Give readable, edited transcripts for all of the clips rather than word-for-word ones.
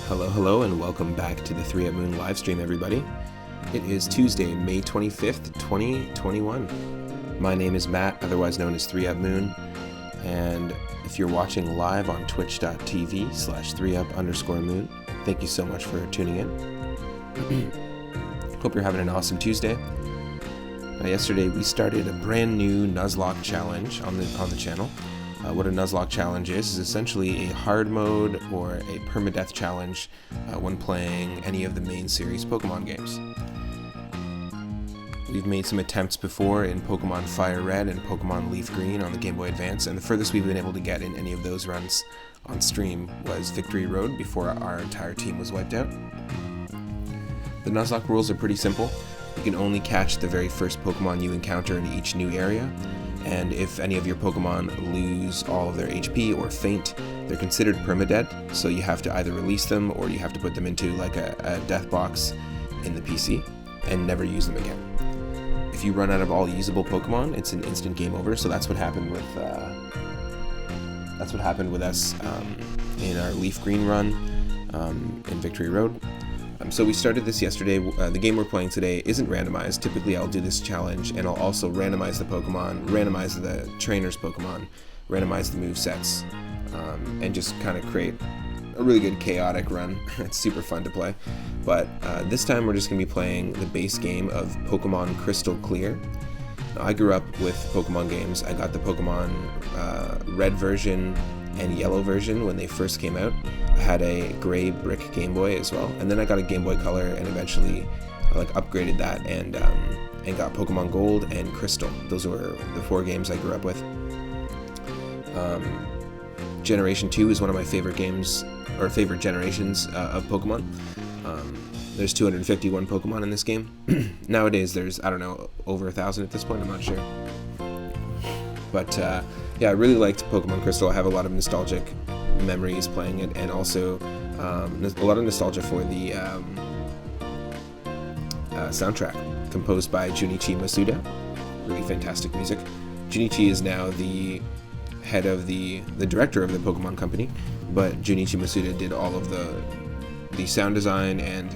Hello, and welcome back to the 3 Up Moon live stream, everybody. It is Tuesday, May 25th, 2021. My name is Matt, otherwise known as 3 Up Moon, and if you're watching live on twitch.tv/3up_moon, thank you so much for tuning in. Hope you're having an awesome Tuesday. Yesterday we started a brand new Nuzlocke challenge on the channel. What a Nuzlocke challenge is essentially a hard mode or a permadeath challenge when playing any of the main series Pokemon games. We've made some attempts before in Pokemon Fire Red and Pokemon Leaf Green on the Game Boy Advance, and the furthest we've been able to get in any of those runs on stream was Victory Road before our entire team was wiped out. The Nuzlocke rules are pretty simple. You can only catch the very first Pokemon you encounter in each new area, and if any of your Pokemon lose all of their HP or faint, they're considered permadead, so you have to either release them or you have to put them into like a death box in the PC and never use them again. If you run out of all usable Pokemon, it's an instant game over, so that's what happened with us in our Leaf Green run in Victory Road. So we started this yesterday. The game we're playing today isn't randomized. Typically I'll do this challenge and I'll also randomize the Pokemon, randomize the trainer's Pokemon, randomize the movesets, and just kind of create a really good chaotic run. It's super fun to play. But this time we're just going to be playing the base game of Pokemon Crystal Clear. Now, I grew up with Pokemon games. I got the Pokemon Red version and Yellow version when they first came out. I had a gray brick Game Boy as well, and then I got a Game Boy Color, and eventually I upgraded that and got Pokemon Gold and Crystal. Those were the 4 games I grew up with. Generation 2 is one of my favorite games, or favorite generations of Pokemon. There's 251 Pokemon in this game. Nowadays there's, I don't know, over 1,000 at this point, I'm not sure. But yeah, I really liked Pokemon Crystal. I have a lot of nostalgic memories playing it, and also a lot of nostalgia for the soundtrack composed by Junichi Masuda. Really fantastic music. Junichi is now the head of the director of the Pokemon company, but Junichi Masuda did all of the sound design and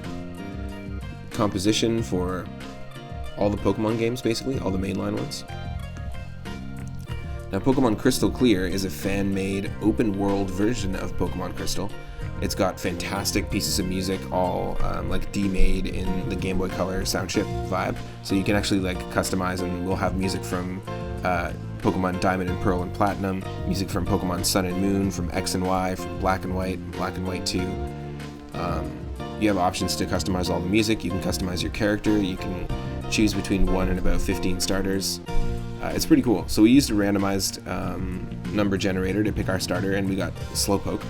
composition for all the Pokemon games, basically, all the mainline ones. Now, Pokemon Crystal Clear is a fan-made, open-world version of Pokemon Crystal. It's got fantastic pieces of music, all D-made in the Game Boy Color sound chip vibe. So you can actually customize, and we'll have music from Pokemon Diamond and Pearl and Platinum, music from Pokemon Sun and Moon, from X and Y, from Black and White 2. You have options to customize all the music. You can customize your character. You can choose between 1 and about 15 starters. It's pretty cool. So we used a randomized number generator to pick our starter, and we got Slowpoke.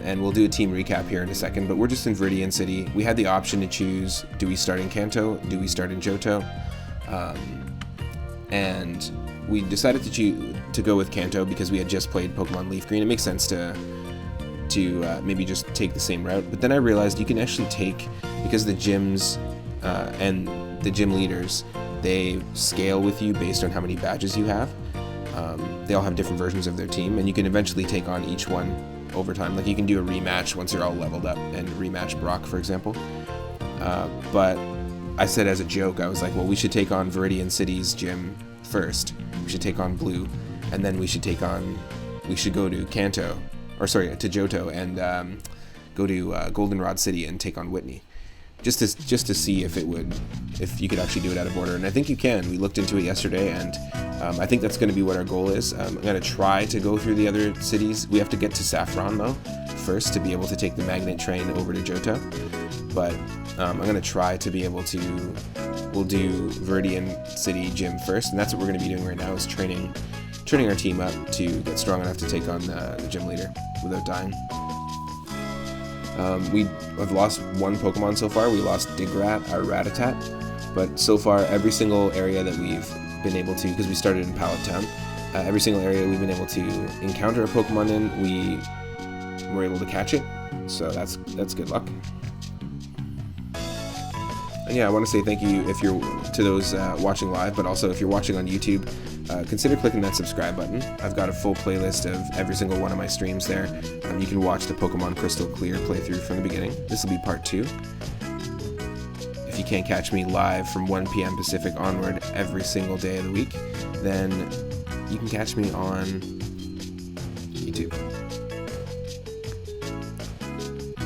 And we'll do a team recap here in a second, but we're just in Verdian City. We had the option to choose, do we start in Kanto, do we start in Johto? And we decided to go with Kanto because we had just played Pokemon Leaf Green. It makes sense to maybe just take the same route, but then I realized you can actually take, because the gyms and the gym leaders, they scale with you based on how many badges you have. They all have different versions of their team, and you can eventually take on each one over time. You can do a rematch once you're all leveled up, and rematch Brock, for example. But I said as a joke, I was like, well, we should take on Verdian City's gym first. We should take on Blue, and then we should go to Kanto, or sorry, to Johto, and go to Goldenrod City and take on Whitney. Just to see if you could actually do it out of order, and I think you can. We looked into it yesterday, and I think that's going to be what our goal is. I'm going to try to go through the other cities. We have to get to Saffron though first to be able to take the magnet train over to Johto, but I'm going to try to be able to. We'll do Verdian City Gym first, and that's what we're going to be doing right now, is training our team up to get strong enough to take on the gym leader without dying. We have lost 1 Pokemon so far. We lost Digrat, our Rattata, but so far every single area that we've been able to, because we started in Pallet Town, every single area we've been able to encounter a Pokemon in, we were able to catch it, so that's good luck. I'm yeah, I want to say thank you if you're to those watching live, but also if you're watching on YouTube, consider clicking that subscribe button. I've got a full playlist of every single one of my streams there. You can watch the Pokemon Crystal Clear playthrough from the beginning. This will be part 2. If you can't catch me live from 1 p.m. Pacific onward every single day of the week, then you can catch me on YouTube.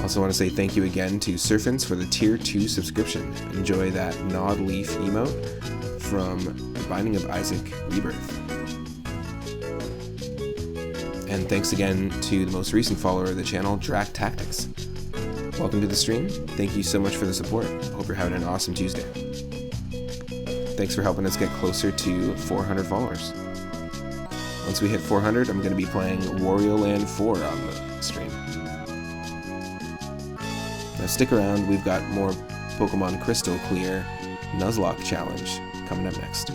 Also want to say thank you again to Surfins for the Tier 2 subscription. Enjoy that Nod Leaf emote from The Binding of Isaac Rebirth. And thanks again to the most recent follower of the channel, Drac Tactics. Welcome to the stream. Thank you so much for the support. Hope you're having an awesome Tuesday. Thanks for helping us get closer to 400 followers. Once we hit 400, I'm going to be playing Wario Land 4 on the stream. Now stick around, we've got more Pokemon Crystal Clear Nuzlocke challenge coming up next.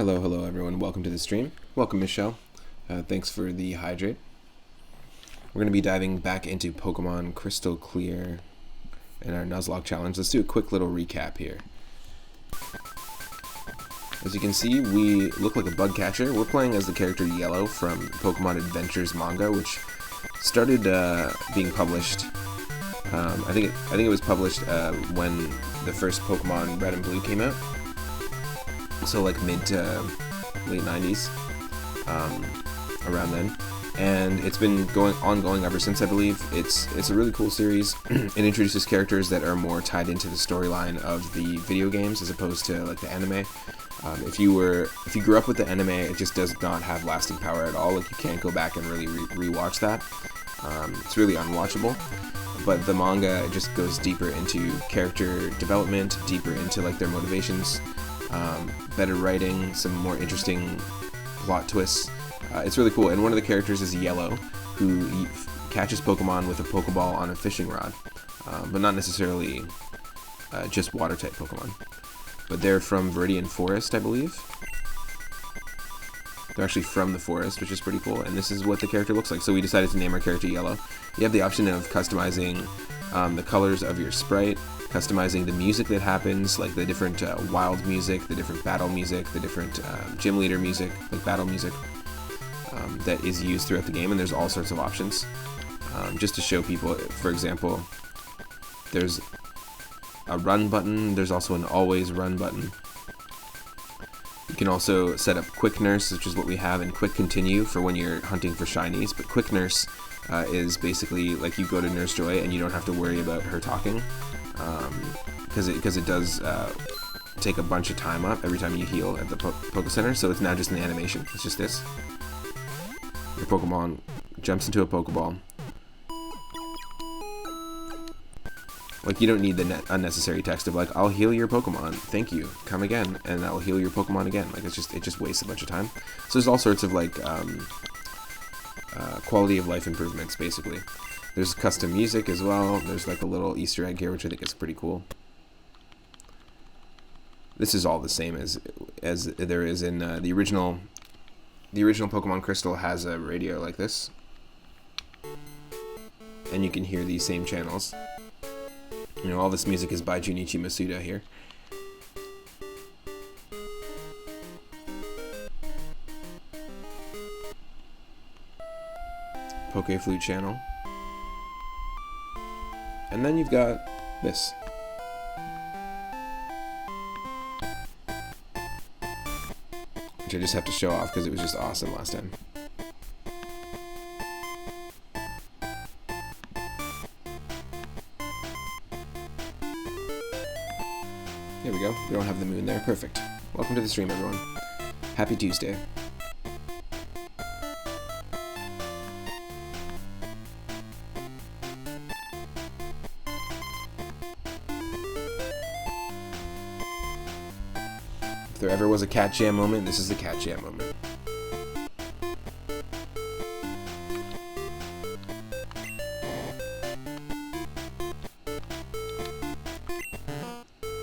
Hello everyone, welcome to the stream. Welcome Michelle, thanks for the hydrate. We're going to be diving back into Pokemon Crystal Clear and our Nuzlocke challenge. Let's do a quick little recap here. As you can see, we look like a bug catcher. We're playing as the character Yellow from Pokemon Adventures manga, which started being published. I think it was published when the first Pokemon Red and Blue came out. So like mid to late 90s, around then, and it's been ongoing ever since, I believe. It's a really cool series. It introduces characters that are more tied into the storyline of the video games as opposed to like the anime. If you grew up with the anime, it just does not have lasting power at all. Like you can't go back and really rewatch that. It's really unwatchable. But the manga just goes deeper into character development, deeper into like their motivations. Better writing, some more interesting plot twists. It's really cool, and one of the characters is Yellow, who catches Pokemon with a Pokeball on a fishing rod, but not necessarily just water-type Pokemon. But they're from Verdian Forest, I believe. They're actually from the forest, which is pretty cool, and this is what the character looks like. So we decided to name our character Yellow. You have the option of customizing the colors of your sprite, customizing the music that happens, like the different wild music, the different battle music, the different gym leader music, like battle music, that is used throughout the game, and there's all sorts of options. Just to show people, for example, there's a run button, there's also an always run button. You can also set up Quick Nurse, which is what we have, and Quick Continue for when you're hunting for shinies, but Quick Nurse is basically like you go to Nurse Joy and you don't have to worry about her talking. Because it does take a bunch of time up every time you heal at the Poke Center, so it's now just an animation. It's just this. Your Pokemon jumps into a Pokeball. Like, you don't need the unnecessary text of like, I'll heal your Pokemon, thank you, come again, and I'll heal your Pokemon again. Like, it just wastes a bunch of time. So there's all sorts of like quality of life improvements, basically. There's custom music as well. There's like a little Easter egg here, which I think is pretty cool. This is all the same as there is in the original. The original Pokemon Crystal has a radio like this, and you can hear these same channels. You know, all this music is by Junichi Masuda here. Poke Flute channel. And then you've got this. Which I just have to show off because it was just awesome last time. There we go. We don't have the moon there. Perfect. Welcome to the stream, everyone. Happy Tuesday. If there ever was a Cat Jam moment, this is the Cat Jam moment.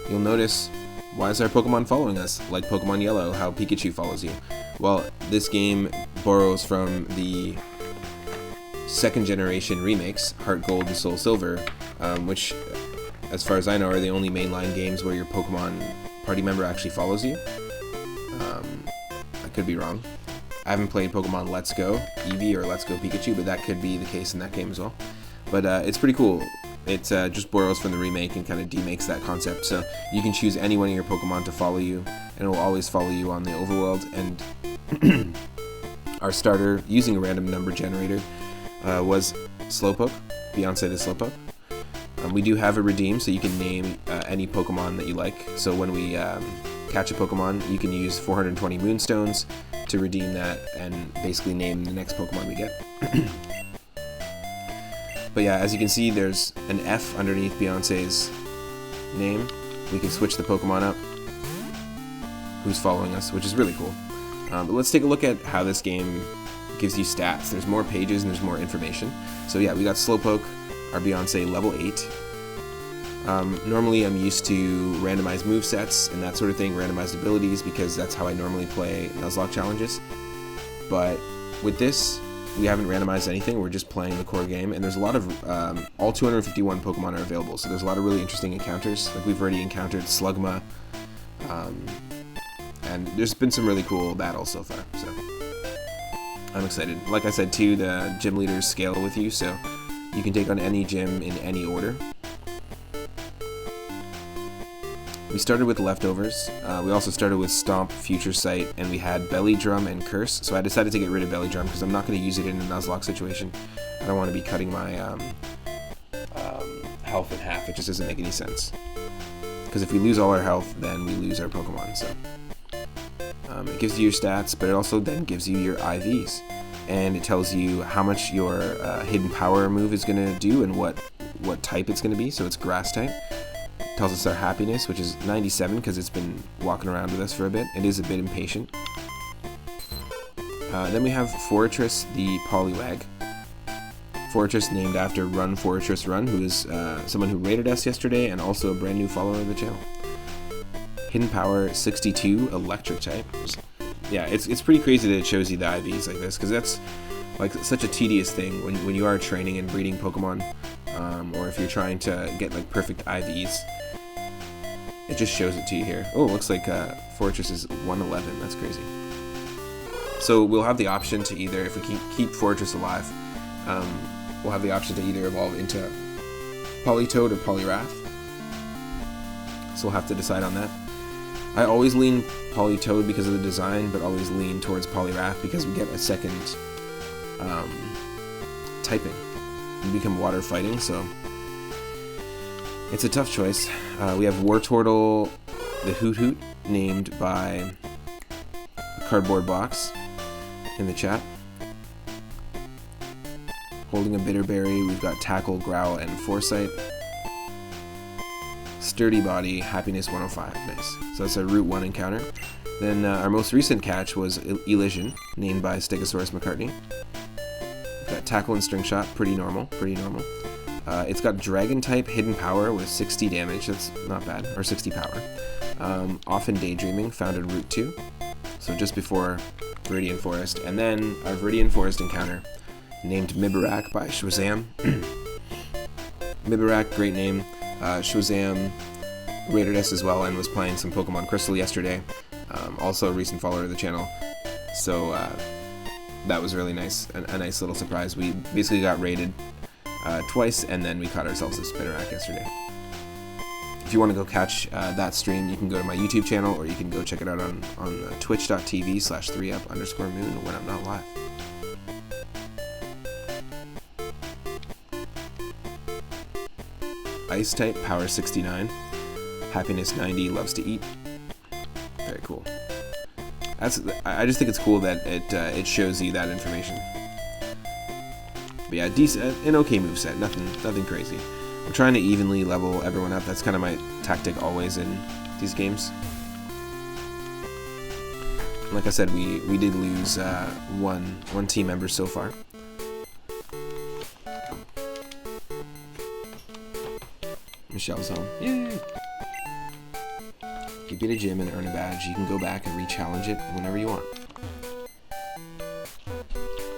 You'll notice, why is our Pokemon following us? Like Pokemon Yellow, how Pikachu follows you. Well, this game borrows from the second generation remakes, Heart Gold and Soul Silver, which, as far as I know, are the only mainline games where your Pokemon party member actually follows you. I could be wrong. I haven't played Pokemon Let's Go Eevee or Let's Go Pikachu, but that could be the case in that game as well. But it's pretty cool. It just borrows from the remake and kind of demakes that concept. So you can choose any one of your Pokemon to follow you, and it will always follow you on the overworld. And our starter, using a random number generator, was Slowpoke, Beyonce the Slowpoke. We do have a redeem, so you can name any Pokemon that you like. So when we catch a Pokemon, you can use 420 Moonstones to redeem that and basically name the next Pokemon we get. But yeah, as you can see, there's an F underneath Beyonce's name. We can switch the Pokemon up who's following us, which is really cool. But let's take a look at how this game gives you stats. There's more pages and there's more information. So yeah, we got Slowpoke, our Beyonce, level 8. Normally I'm used to randomized movesets and that sort of thing, randomized abilities, because that's how I normally play Nuzlocke challenges. But with this, we haven't randomized anything, we're just playing the core game, and there's a lot of, all 251 Pokemon are available, so there's a lot of really interesting encounters. Like we've already encountered Slugma, and there's been some really cool battles so far, so I'm excited. Like I said too, the gym leaders scale with you, so you can take on any gym in any order. We started with leftovers, we also started with Stomp, Future Sight, and we had Belly Drum and Curse, so I decided to get rid of Belly Drum because I'm not going to use it in a Nuzlocke situation. I don't want to be cutting my health in half, it just doesn't make any sense. Because if we lose all our health, then we lose our Pokemon, so. It gives you your stats, but it also then gives you your IVs. And it tells you how much your hidden power move is going to do and what type it's going to be, so it's Grass type. Tells us our happiness, which is 97 because it's been walking around with us for a bit. It is a bit impatient. Then we have Fortress, the Poliwag. Fortress named after Run Fortress Run, who is someone who rated us yesterday and also a brand new follower of the channel. Hidden Power 62, Electric type. Yeah, it's pretty crazy that it shows you the IVs like this, because that's like such a tedious thing when you are training and breeding Pokemon, or if you're trying to get like perfect IVs. It just shows it to you here. Oh, it looks like Fortress is 111. That's crazy. So we'll have the option to either, if we keep Fortress alive, we'll have the option to either evolve into Politoed or Poliwrath. So we'll have to decide on that. I always lean Politoed because of the design, but always lean towards Poliwrath because we get a second typing. We become water fighting, so it's a tough choice. We have Wartortle, the Hoot Hoot, named by Cardboard Box in the chat. Holding a Bitterberry, we've got Tackle, Growl, and Foresight. Sturdy Body, Happiness 105, nice. So that's a Route 1 encounter. Then our most recent catch was Elision, named by Stegosaurus McCartney. We've got Tackle and String Shot, pretty normal. It's got Dragon type, Hidden Power with 60 damage, that's not bad, or 60 power. Often Daydreaming, found in Route 2, so just before Verdian Forest. And then our Verdian Forest encounter, named Mibarak by Shwazam. Mibarak, great name. Shwazam rated us as well and was playing some Pokemon Crystal yesterday. Also a recent follower of the channel. So that was really nice, a nice little surprise. We basically got raided twice, and then we caught ourselves a Spinarak yesterday. If you want to go catch that stream, you can go to my YouTube channel, or you can go check it out on twitch.tv/3up_moon when I'm not live. Ice type, Power 69, Happiness 90, Loves to Eat. Very cool. I just think it's cool that it shows you that information. But yeah, decent, an okay moveset, nothing crazy. I'm trying to evenly level everyone up. That's kind of my tactic always in these games. Like I said, we did lose one team member so far. Michelle's home. Yay! If you beat a gym and earn a badge, you can go back and re-challenge it whenever you want.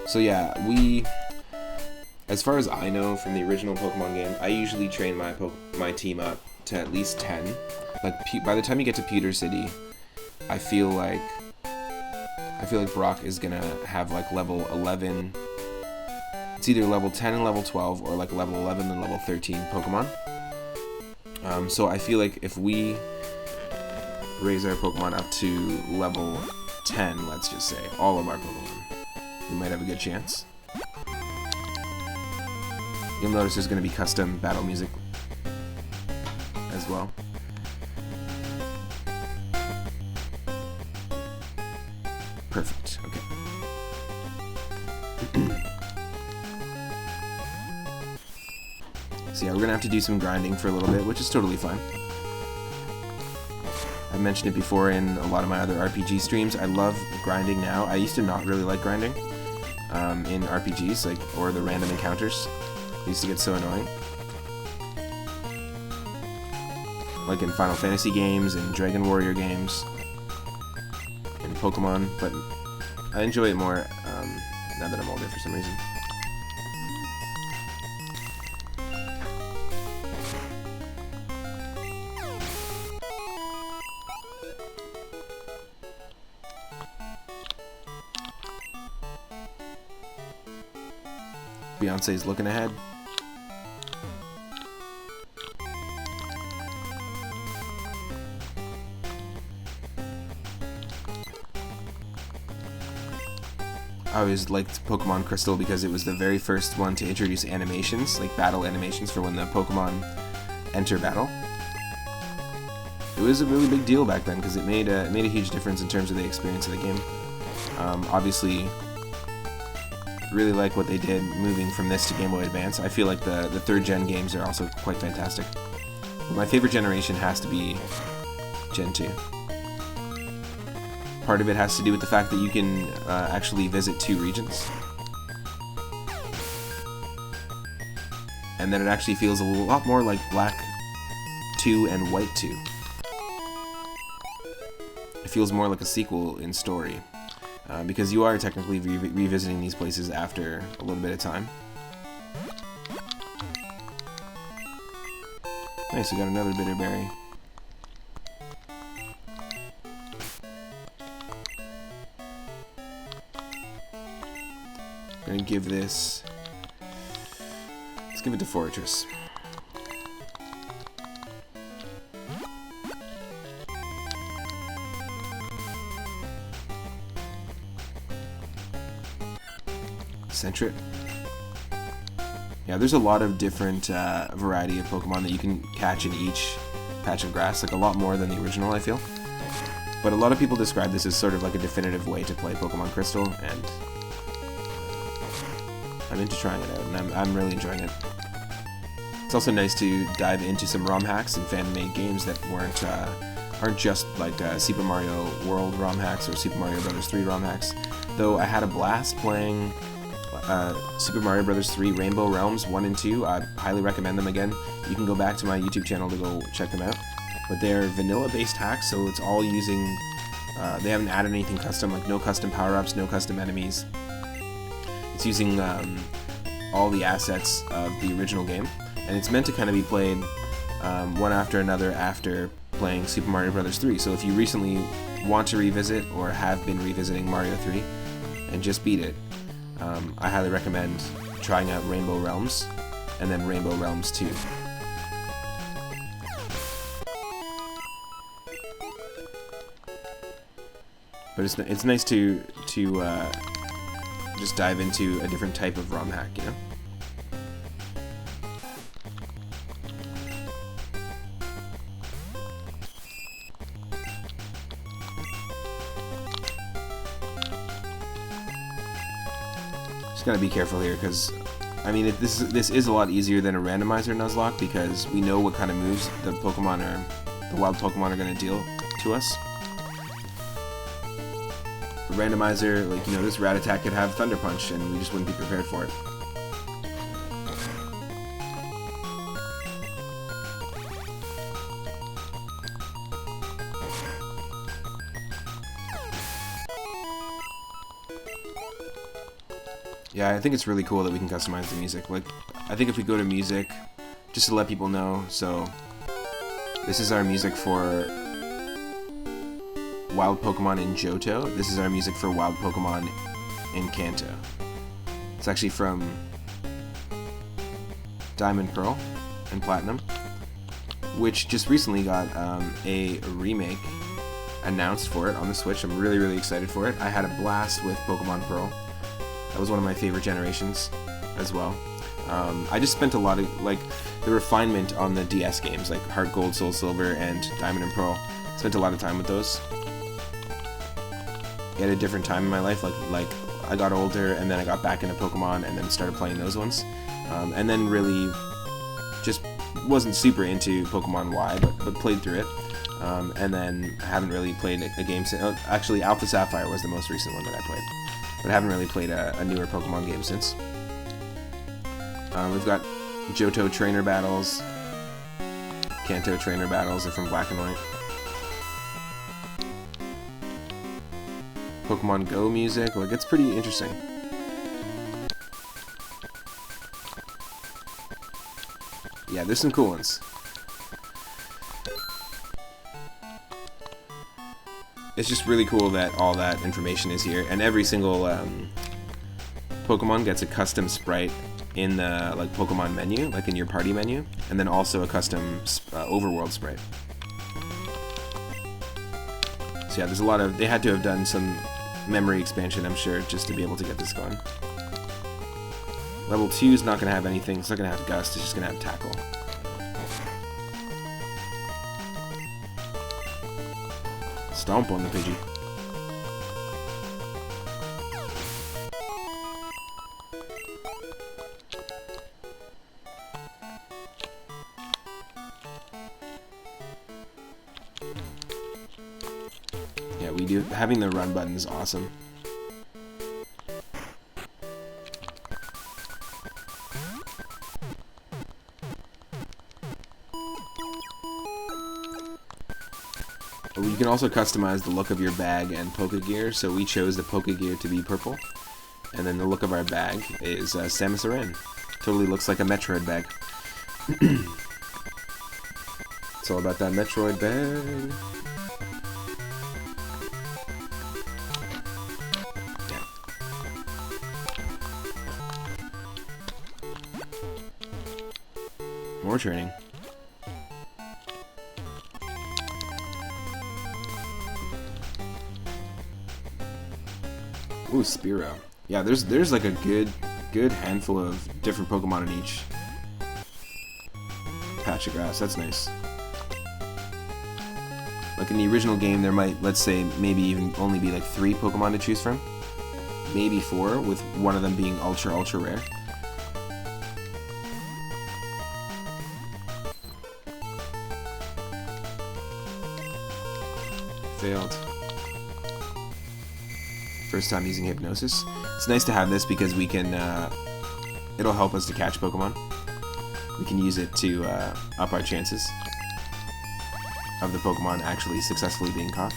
So yeah, as far as I know from the original Pokemon game, I usually train my team up to at least 10. Like by the time you get to Pewter City, I feel like Brock is gonna have like level 11. It's either level 10 and level 12, or like level 11 and level 13 Pokemon. So I feel like if we raise our Pokemon up to level 10, let's just say, all of our Pokemon, we might have a good chance. You'll notice there's going to be custom battle music as well. Perfect, okay. So yeah, we're gonna have to do some grinding for a little bit, which is totally fine. I've mentioned it before in a lot of my other RPG streams. I love grinding now. I used to not really like grinding in RPGs, or the random encounters. They used to get so annoying. like in Final Fantasy games and Dragon Warrior games and Pokemon, but I enjoy it more now that I'm older for some reason. Beyonce's looking ahead. I always liked Pokemon Crystal because it was the very first one to introduce animations, like battle animations for when the Pokemon enter battle. It was a really big deal back then because it made a huge difference in terms of the experience of the game. Obviously, really like what they did moving from this to Game Boy Advance. I feel like the 3rd gen games are also quite fantastic. But my favorite generation has to be Gen 2. Part of it has to do with the fact that you can actually visit 2 regions. And then it actually feels a lot more like Black 2 and White 2. It feels more like a sequel in story. Because you are technically revisiting these places after a little bit of time. Nice, we got another bitter berry. I'm gonna give this... Let's give it to Fortress. Centric. Yeah, there's a lot of different variety of Pokemon that you can catch in each patch of grass, like a lot more than the original, I feel. But a lot of people describe this as sort of like a definitive way to play Pokemon Crystal, and I'm into trying it out, and I'm really enjoying it. It's also nice to dive into some ROM hacks and fan-made games that aren't just like Super Mario World ROM hacks or Super Mario Bros. 3 ROM hacks. Though I had a blast playing Super Mario Bros. 3 Rainbow Realms 1 and 2. I highly recommend them again. You can go back to my YouTube channel to go check them out. But they're vanilla-based hacks, so it's all using... they haven't added anything custom, like no custom power-ups, no custom enemies. It's using all the assets of the original game, and it's meant to kind of be played one after another after playing Super Mario Bros. 3. So if you recently want to revisit or have been revisiting Mario 3 and just beat it, I highly recommend trying out Rainbow Realms and then Rainbow Realms 2. But it's nice to just dive into a different type of ROM hack, you know? Just gotta be careful here, because I mean, this is a lot easier than a randomizer Nuzlocke, because we know what kind of moves the wild Pokemon are gonna deal to us. The randomizer, like, you know, this Rat Attack could have Thunder Punch, and we just wouldn't be prepared for it. Yeah, I think it's really cool that we can customize the music. Like, I think if we go to music, just to let people know, so this is our music for Wild Pokemon in Johto. This is our music for Wild Pokemon in Kanto. It's actually from Diamond, Pearl, and Platinum, which just recently got a remake announced for it on the Switch. I'm really, really excited for it. I had a blast with Pokemon Pearl. That was one of my favorite generations as well. I just spent a lot of, like, the refinement on the DS games, like Heart Gold, Soul Silver, and Diamond and Pearl. Spent a lot of time with those. At a different time in my life, like I got older, and then I got back into Pokemon, and then started playing those ones. And then really just wasn't super into Pokemon Y, but played through it. And then haven't really played a game since. Actually, Alpha Sapphire was the most recent one that I played. But I haven't really played a newer Pokemon game since. We've got Johto trainer battles, Kanto trainer battles are from Black and White. Pokemon Go music, like, it's pretty interesting. Yeah, there's some cool ones. It's just really cool that all that information is here, and every single Pokemon gets a custom sprite in the like Pokemon menu, like in your party menu, and then also a custom overworld sprite. So yeah, there's a lot of, they had to have done some memory expansion, I'm sure, just to be able to get this going. Level 2 is not going to have anything, it's not going to have Gust, it's just going to have Tackle. Stomp on the Pidgey. Yeah, we do. Having the run button is awesome. You can also customize the look of your bag and Pokegear, so we chose the Pokegear to be purple, and then the look of our bag is Samus Aran. Totally looks like a Metroid bag. It's all about that Metroid bag. Yeah. More training. Ooh, Spearow. Yeah, there's like a good handful of different Pokemon in each patch of grass. That's nice. Like in the original game, there might, let's say, maybe even only be like 3 Pokemon to choose from. Maybe 4, with one of them being ultra rare. Failed. First time using Hypnosis. It's nice to have this because we can, it'll help us to catch Pokemon. We can use it to up our chances of the Pokemon actually successfully being caught.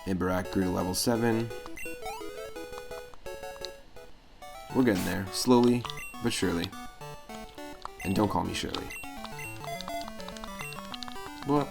Ibarak grew to level 7. We're getting there, slowly but surely. And don't call me Shirley. What?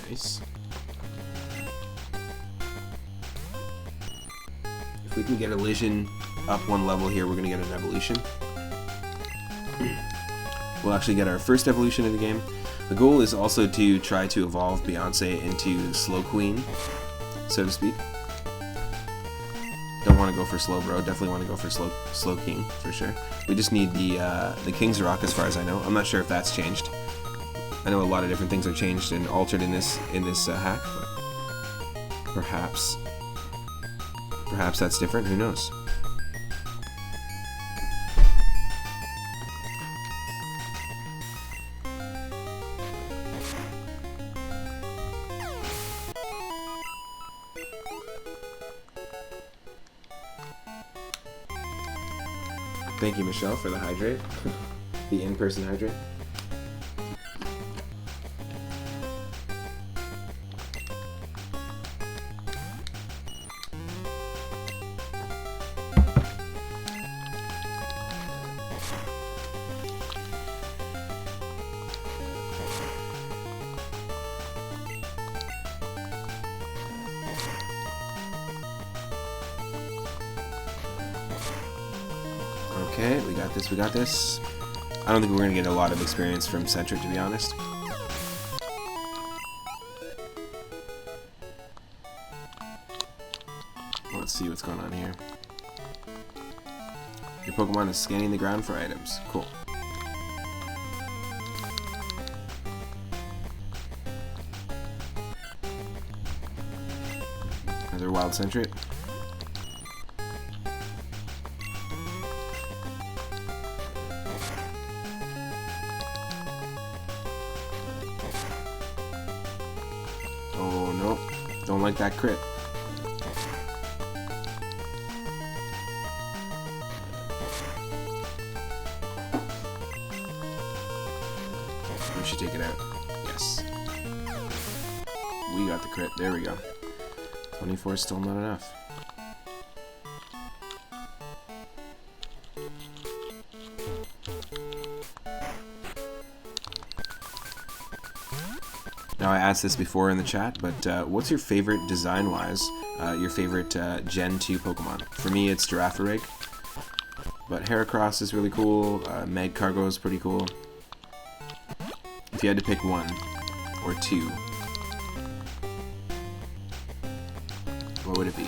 Nice. If we can get Elision up 1 level here, we're going to get an evolution. We'll actually get our first evolution in the game. The goal is also to try to evolve Beyonce into Slow Queen, so to speak. Don't want to go for Slow Bro, definitely want to go for Slow King, for sure. We just need the King's Rock as far as I know. I'm not sure if that's changed. I know a lot of different things are changed and altered in this hack, but perhaps that's different. Who knows? Thank you, Michelle, for the hydrate. The in-person hydrate. Okay, we got this, we got this. I don't think we're going to get a lot of experience from Centric, to be honest. Let's see what's going on here. Your Pokemon is scanning the ground for items. Cool. Another wild Centric. Oh no, don't like that crit. We should take it out. Yes. We got the crit. There we go. 24 is still not enough. Now, I asked this before in the chat, but what's your favorite design-wise, your favorite Gen 2 Pokemon? For me, it's Girafarig, but Heracross is really cool, Magcargo is pretty cool. If you had to pick one, or two, what would it be?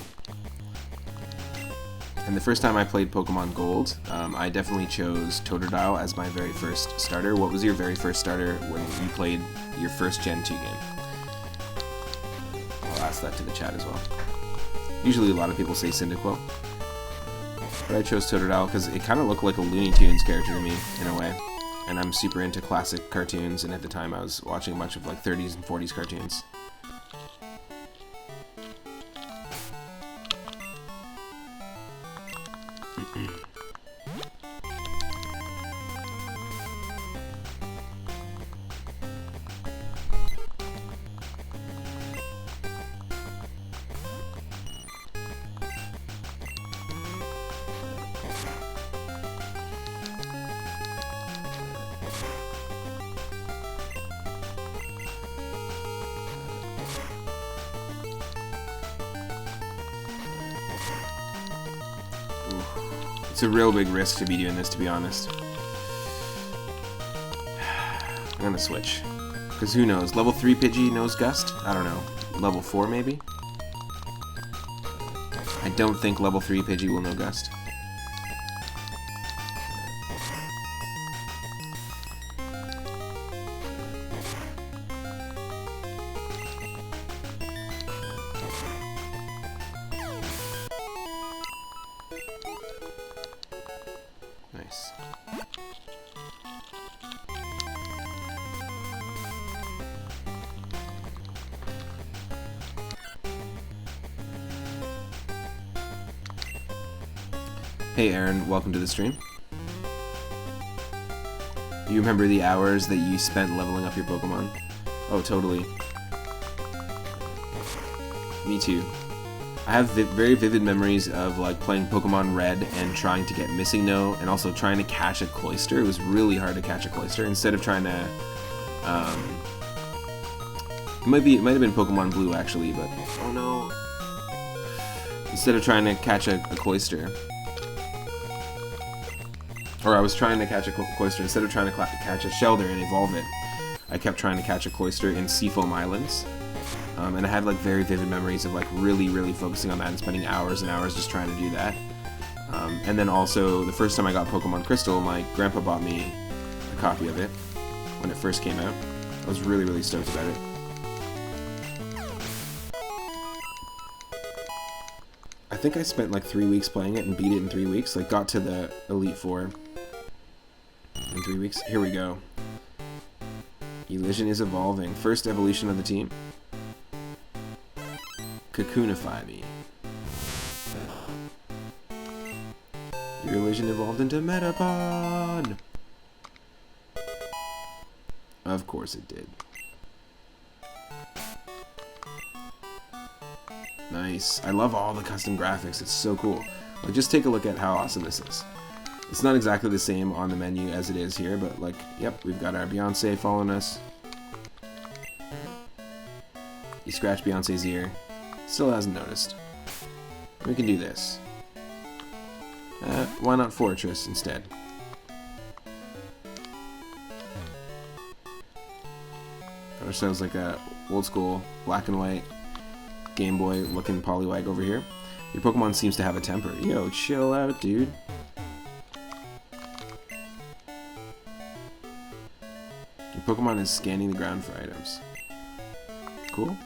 And the first time I played Pokemon Gold, I definitely chose Totodile as my very first starter. What was your very first starter when you played your first Gen 2 game? I'll ask that to the chat as well. Usually a lot of people say Cyndaquil, but I chose Totodile because it kind of looked like a Looney Tunes character to me, in a way. And I'm super into classic cartoons, and at the time I was watching a bunch of like 30s and 40s cartoons. It's a real big risk to be doing this, to be honest. I'm gonna switch. Because who knows? Level 3 Pidgey knows Gust? I don't know. Level 4 maybe? I don't think level 3 Pidgey will know Gust. Nice. Hey Aaron, welcome to the stream. Do you remember the hours that you spent leveling up your Pokemon? Oh, totally. Me too. I have very vivid memories of like playing Pokemon Red and trying to get Missing No, and also trying to catch a Cloyster. It was really hard to catch a Cloyster. Instead of trying to, it might have been Pokemon Blue actually, but oh no! Instead of trying to catch a Cloyster, or I was trying to catch a Cloyster instead of trying to catch a Shelder and evolve it. I kept trying to catch a Cloyster in Seafoam Islands. And I had like very vivid memories of like really focusing on that and spending hours and hours just trying to do that. And then also the first time I got Pokemon Crystal, my grandpa bought me a copy of it when it first came out. I was really stoked about it. I think I spent like 3 weeks playing it and beat it in 3 weeks. Like got to the Elite Four in 3 weeks. Here we go. Elysian is evolving. First evolution of the team. Cocoonify me. Your illusion evolved into Metapod! Of course it did. Nice. I love all the custom graphics. It's so cool. Like, just take a look at how awesome this is. It's not exactly the same on the menu as it is here, but like, yep, we've got our Beyonce following us. You scratch Beyonce's ear. Still hasn't noticed. We can do this. Why not Fortress instead? Got ourselves like a old school black and white Game Boy looking Poliwag over here. Your Pokemon seems to have a temper. Yo, chill out, dude. Your Pokemon is scanning the ground for items. Cool.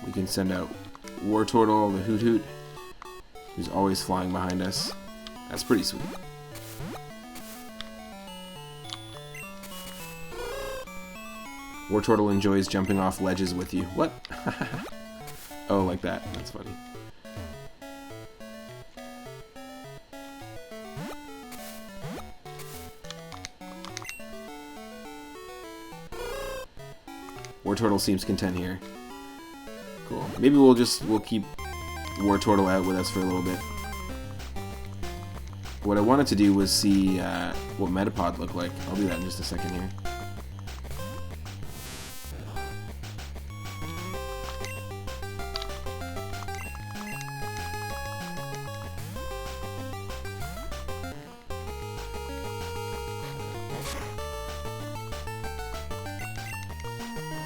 We can send out Wartortle, the Hoot Hoot, who's always flying behind us. That's pretty sweet. Wartortle enjoys jumping off ledges with you. What? Oh, like that. That's funny. Wartortle seems content here. Cool. Maybe we'll keep Wartortle out with us for a little bit. What I wanted to do was see what Metapod looked like. I'll do that in just a second here.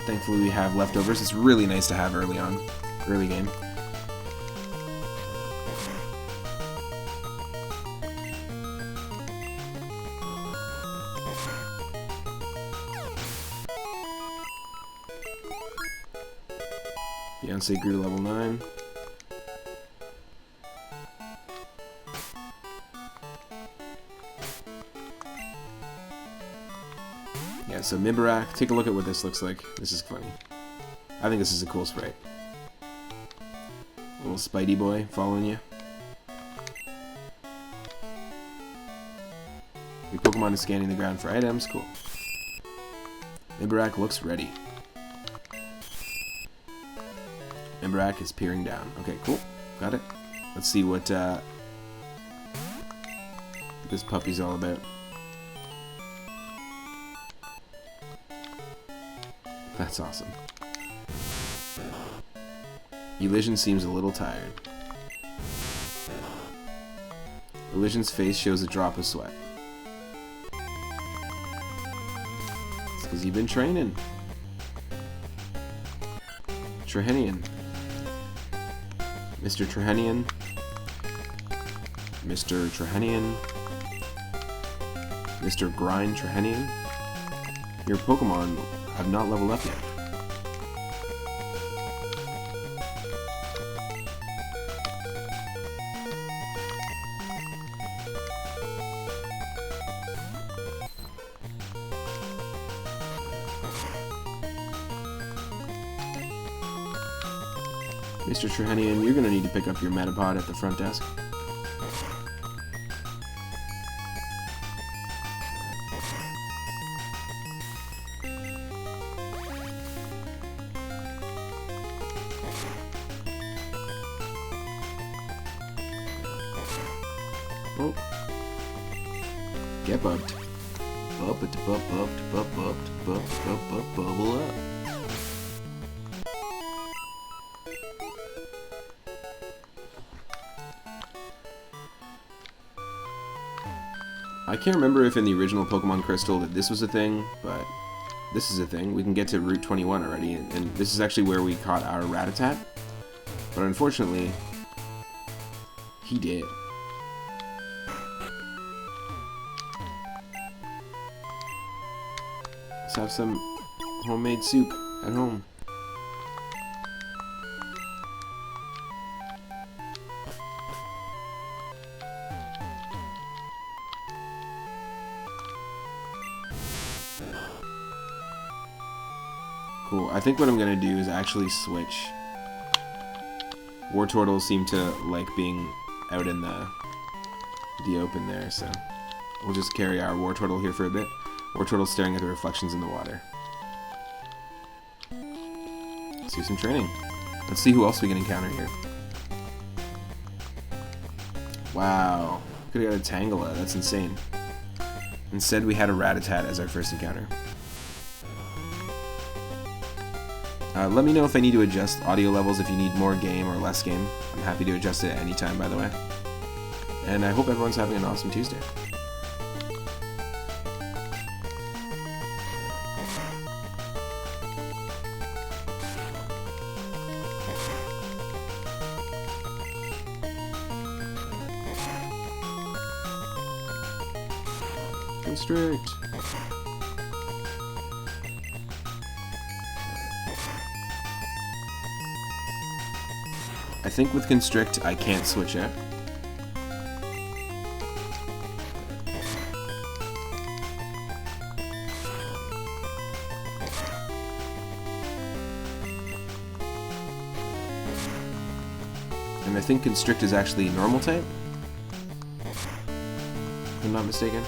Thankfully we have leftovers. It's really nice to have early on. Early game. Beyonce grew to level 9. Yeah, so Mibarak, take a look at what this looks like. This is funny. I think this is a cool sprite. Little Spidey boy following you. Your Pokemon is scanning the ground for items. Cool. Mibarak looks ready. Mibarak is peering down. Okay, cool. Got it. Let's see what this puppy's all about. That's awesome. Elysian seems a little tired. Elysian's face shows a drop of sweat. It's because you've been training. Trehenian. Mr. Trehenian. Mr. Trehenian. Mr. Grind Trehenian. Your Pokemon have not leveled up yet. Mr. Trehenian, you're gonna need to pick up your Metapod at the front desk. Oh. Get bugged. Bubble up. I can't remember if in the original Pokemon Crystal that this was a thing, but this is a thing. We can get to Route 21 already, and this is actually where we caught our Rattata. But unfortunately, he did. Let's have some homemade soup at home. Cool. I think what I'm gonna do is actually switch War turtles seem to like being out in the open there, so we'll just carry our war turtle here for a bit. War turtle staring at the reflections in the water. Let's do some training. Let's see who else we can encounter here. Wow, could have got a Tangela. That's insane. Instead, we had a Rattata as our first encounter. Let me know if I need to adjust audio levels, if you need more game or less game. I'm happy to adjust it at any time, by the way. And I hope everyone's having an awesome Tuesday. Constrict. I think with Constrict I can't switch out. And I think Constrict is actually normal type, if I'm not mistaken.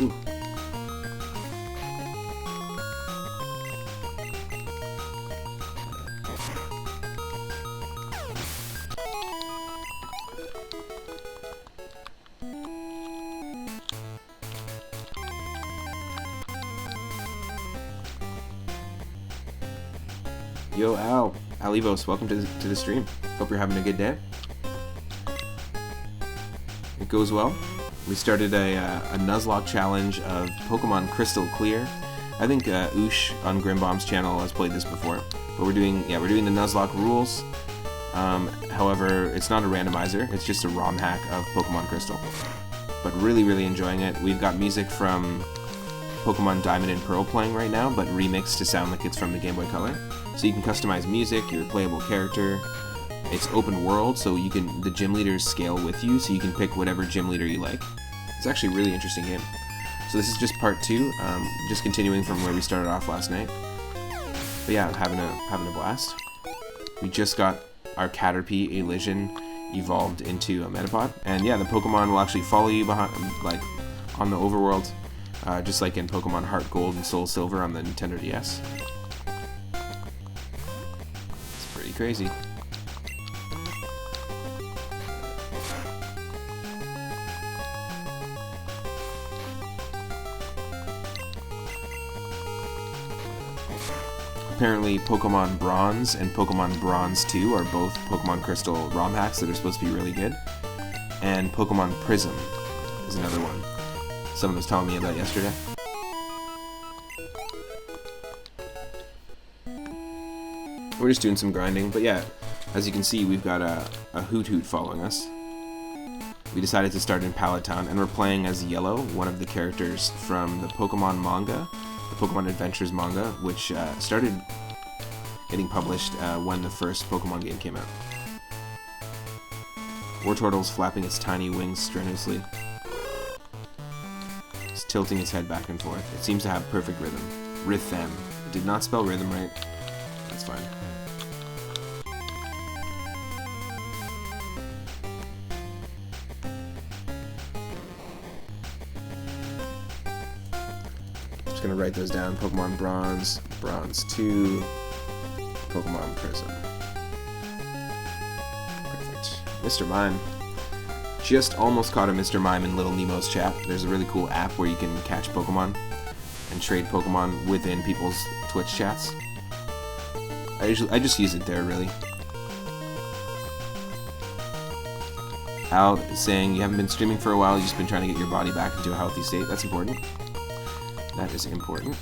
Ooh. Yo, Al. Alivos, welcome to the stream. Hope you're having a good day. It goes well. We started a Nuzlocke challenge of Pokemon Crystal Clear. I think Oosh on Grimbomb's channel has played this before. But we're doing the Nuzlocke Rules. However, it's not a randomizer. It's just a ROM hack of Pokemon Crystal. But really, really enjoying it. We've got music from Pokemon Diamond and Pearl playing right now, but remixed to sound like it's from the Game Boy Color. So you can customize music, your playable character. It's open world, so the gym leaders scale with you, so you can pick whatever gym leader you like. It's actually a really interesting game. So this is just part 2, just continuing from where we started off last night. But yeah, having a blast. We just got our Caterpie Elysian evolved into a Metapod, and yeah, the Pokemon will actually follow you behind, like on the overworld, just like in Pokemon Heart Gold and Soul Silver on the Nintendo DS. It's pretty crazy. Apparently, Pokemon Bronze and Pokemon Bronze 2 are both Pokemon Crystal ROM hacks that are supposed to be really good. And Pokemon Prism is another one someone was telling me about yesterday. We're just doing some grinding, but yeah, as you can see, we've got a Hoot Hoot following us. We decided to start in Palatine, and we're playing as Yellow, one of the characters from the Pokemon manga, the Pokemon Adventures manga, which started getting published when the first Pokemon game came out. Wartortle's flapping its tiny wings strenuously. It's tilting its head back and forth. It seems to have perfect rhythm. Rhythm. It did not spell rhythm right. That's fine. Just gonna write those down. Pokemon Bronze, Bronze 2, Pokemon Prism. Perfect. Mr. Mime. Just almost caught a Mr. Mime in Little Nemo's chat. There's a really cool app where you can catch Pokemon and trade Pokemon within people's Twitch chats. I just use it there, really. Al is saying, you haven't been streaming for a while, you've just been trying to get your body back into a healthy state. That's important. That is important.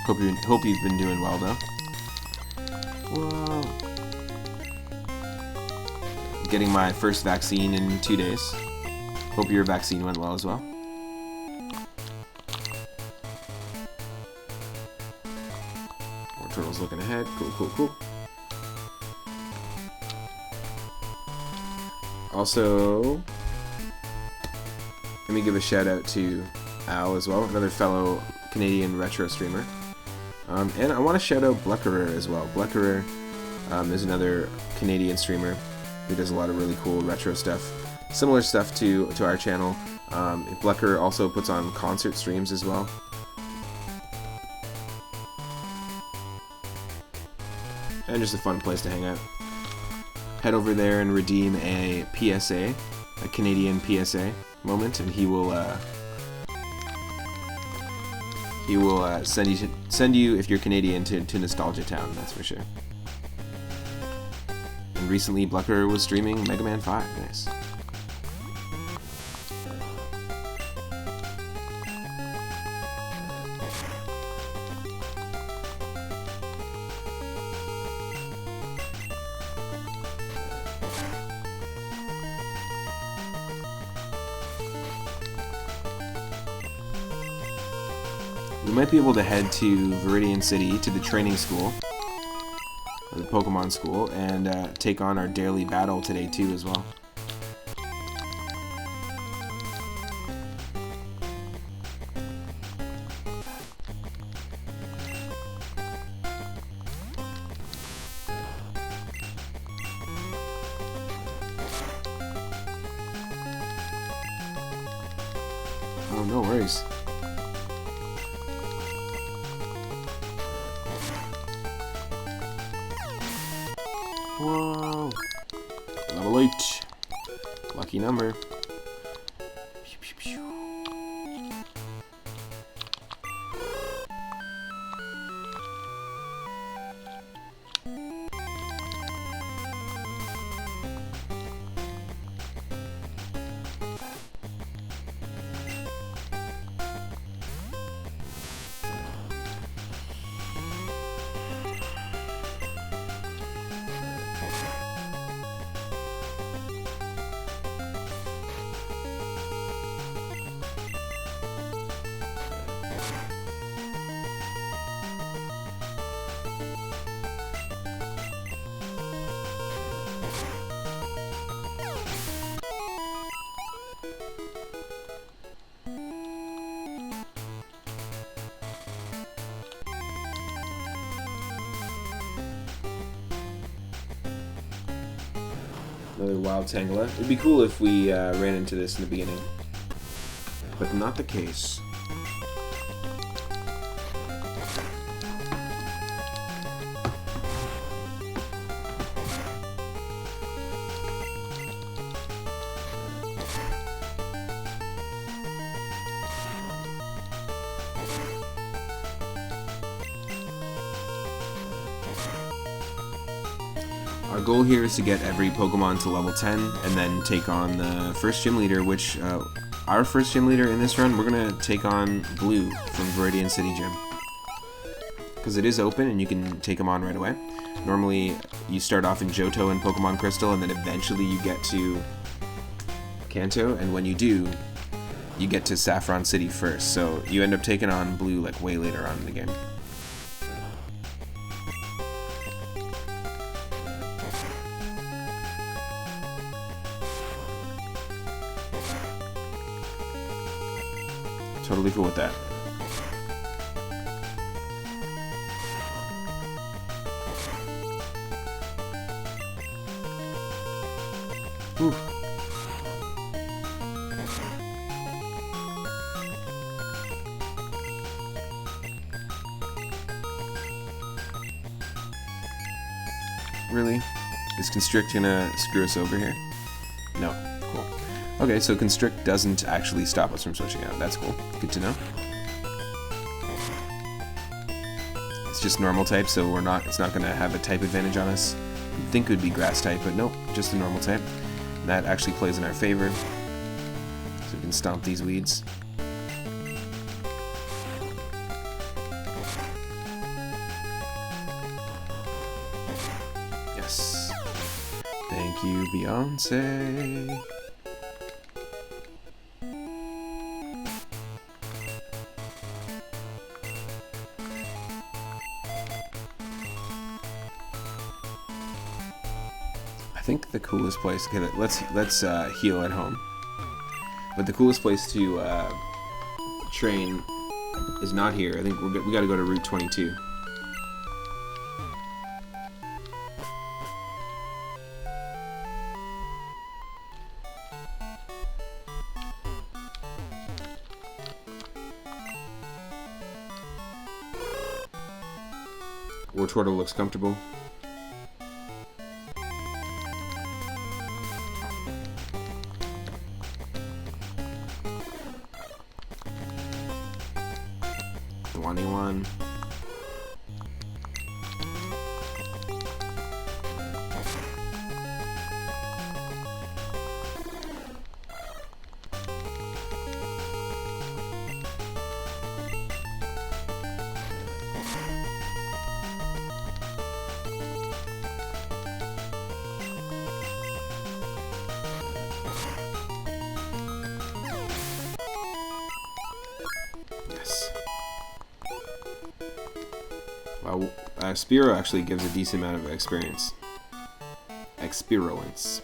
Hope you've been doing well, though. Whoa. Getting my first vaccine in 2 days. Hope your vaccine went well as well. More turtles looking ahead. Cool, cool, cool. Also, let me give a shout out to Al as well, another fellow Canadian retro streamer. And I want to shout out Bleckerer as well. Bleckerer is another Canadian streamer who does a lot of really cool retro stuff. Similar stuff to our channel. Bleckerer also puts on concert streams as well. And just a fun place to hang out. Head over there and redeem a PSA, a Canadian PSA moment, and he will send you, if you're Canadian, to Nostalgia Town, that's for sure. And recently, Blucker was streaming Mega Man 5. Nice. We might be able to head to Verdian City, to the training school, or the Pokemon school, and take on our daily battle today too as well. Oh, no worries. Whoa! Level 8. Lucky number. Pew, pew, pew. Another wild Tangela. It'd be cool if we ran into this in the beginning, but not the case. Our goal here is to get every Pokemon to level 10 and then take on the first gym leader, which our first gym leader in this run, we're going to take on Blue from Verdian City Gym. Because it is open and you can take him on right away. Normally you start off in Johto and Pokemon Crystal and then eventually you get to Kanto, and when you do, you get to Saffron City first. So you end up taking on Blue like way later on in the game. Totally cool with that. Ooh. Really? Is Constrict gonna screw us over here? No. Cool. Okay, so Constrict doesn't actually stop us from switching out. That's cool. Good to know. It's just normal type, so it's not going to have a type advantage on us. You'd think it would be grass type, but nope, just a normal type. And that actually plays in our favor, so we can stomp these weeds. Yes. Thank you, Beyonce. I think the coolest place. Okay, let's heal at home. But the coolest place to train is not here. I think we got to go to Route 22. Wartortle looks comfortable. One. Yes. Wow, Spearow actually gives a decent amount of experience. Experience.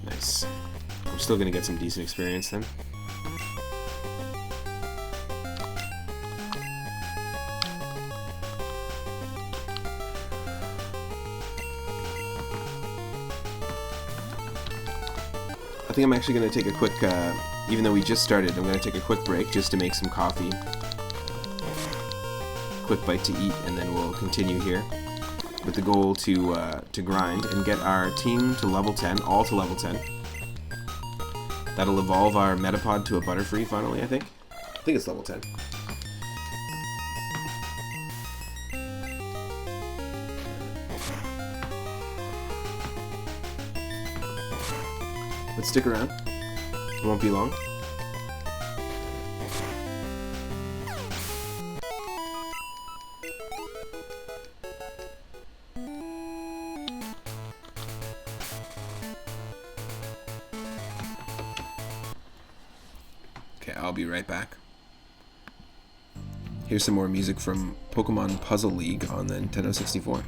Nice. I'm still gonna get some decent experience then. I think I'm actually going to take a quick, even though we just started, I'm going to take a quick break just to make some coffee. Quick bite to eat, and then we'll continue here with the goal to grind and get our team to level 10, all to level 10. That'll evolve our Metapod to a Butterfree finally, I think. I think it's level 10. But stick around. It won't be long. Okay, I'll be right back. Here's some more music from Pokemon Puzzle League on the Nintendo 64.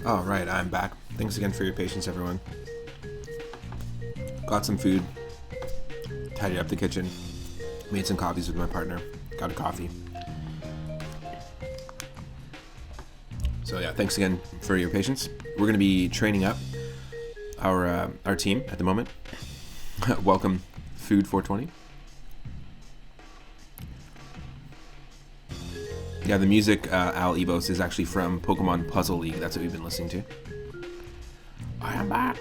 All right, I'm back. Thanks again for your patience, everyone. Got some food, tidied up the kitchen, made some coffees with my partner, got a coffee. So yeah, thanks again for your patience. We're going to be training up our team at the moment. Welcome, Food 420. Yeah, the music, Al Ebos, is actually from Pokemon Puzzle League. That's what we've been listening to. I am back.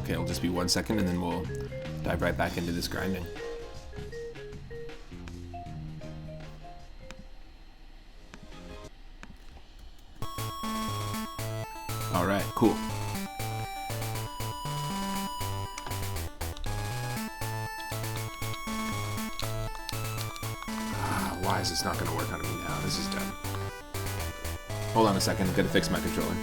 Okay, it'll just be 1 second, and then we'll dive right back into this grinding. All right, cool. Why is not going to work on me now. This is done. Hold on a second. Gotta fix my controller.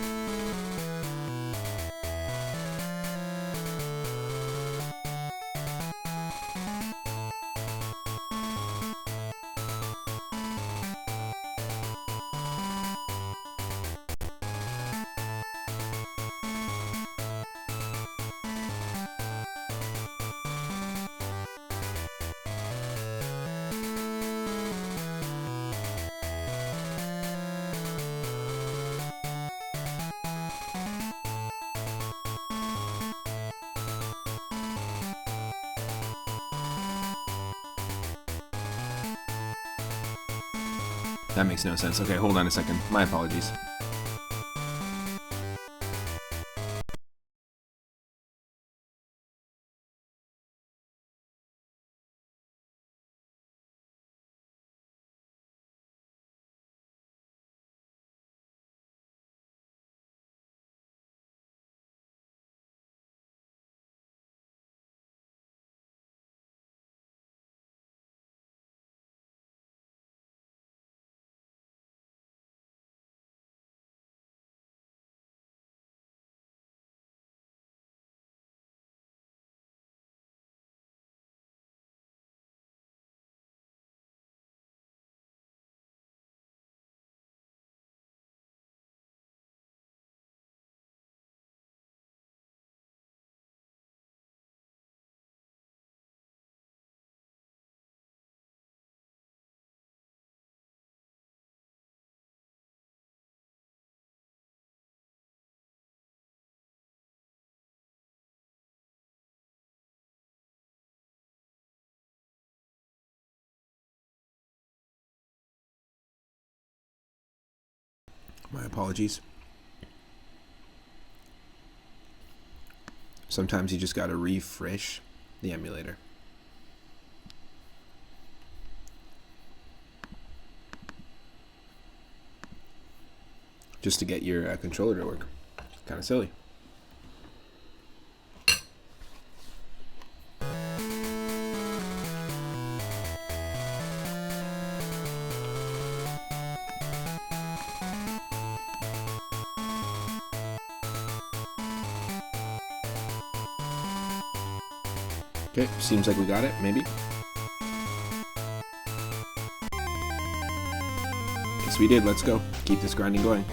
That makes no sense. Okay, hold on a second. My apologies. My apologies. Sometimes you just gotta refresh the emulator. Just to get your controller to work. Kind of silly. Okay, seems like we got it, maybe. Yes, we did. Let's go. Keep this grinding going.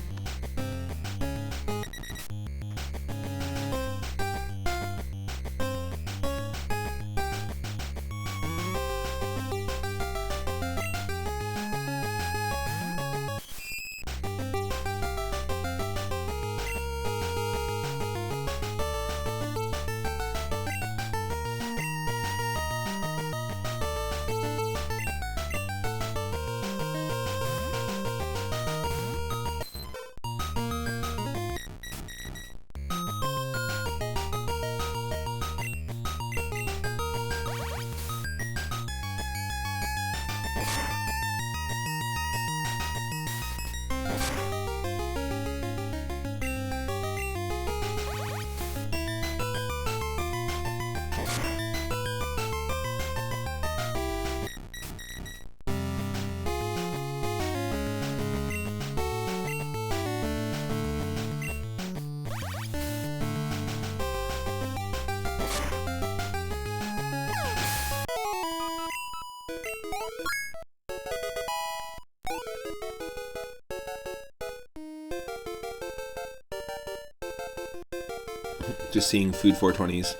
Just seeing Food 420's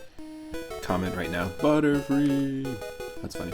comment right now. Butterfree. That's funny.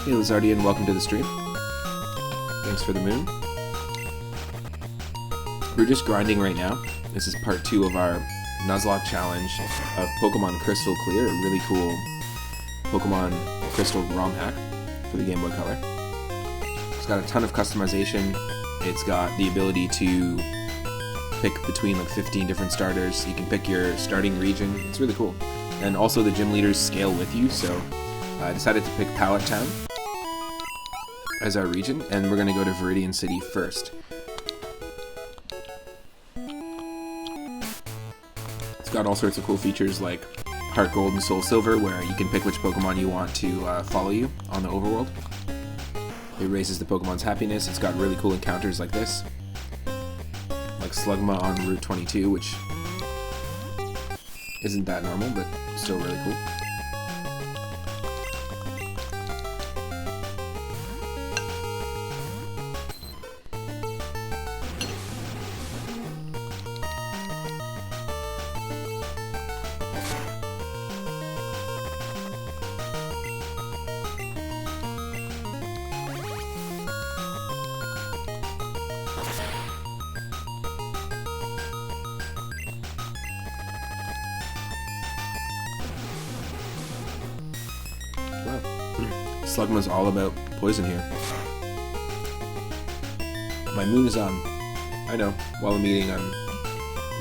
Hey Lizardian, welcome to the stream. Thanks for the moon. We're just grinding right now. This is part 2 of our Nuzlocke challenge of Pokemon Crystal Clear, a really cool Pokemon Crystal ROM hack for the Game Boy Color. It's got a ton of customization. It's got the ability to pick between like 15 different starters. You can pick your starting region. It's really cool. And also the gym leaders scale with you, so I decided to pick Pallet Town as our region, and we're going to go to Verdian City first. It's got all sorts of cool features like Heart Gold and Soul Silver, where you can pick which Pokemon you want to follow you on the overworld. It raises the Pokemon's happiness. It's got really cool encounters like this, like Slugma on Route 22, which isn't that normal, but still really cool. Slugma's all about poison here. My moon is on. I know. While I'm eating, I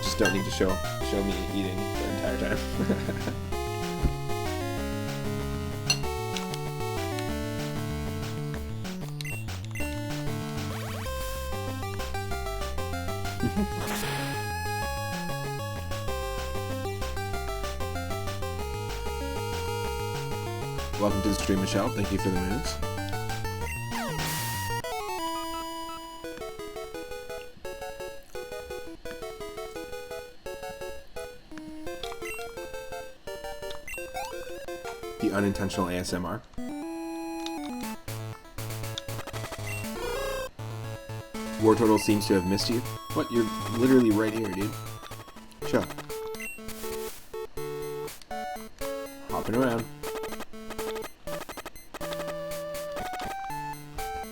just don't need to show me eating the entire time. Welcome to the stream, Michelle. Thank you for the moons. The unintentional ASMR. War Turtle seems to have missed you. What? You're literally right here, dude. Chill. Hopping around.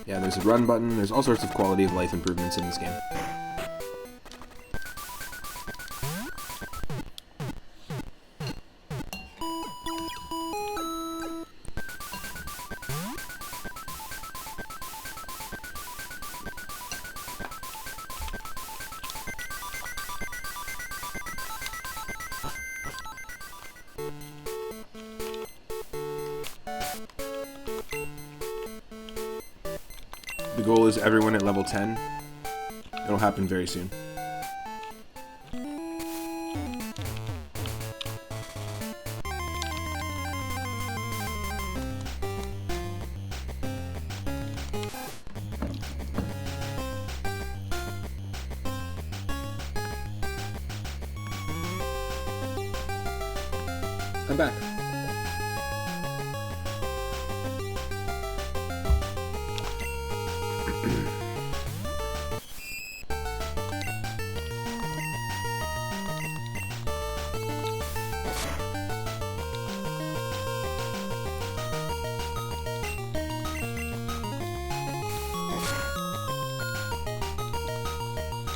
Yeah, there's a run button. There's all sorts of quality of life improvements in this game. The goal is everyone at level 10. It'll happen very soon. I'm back.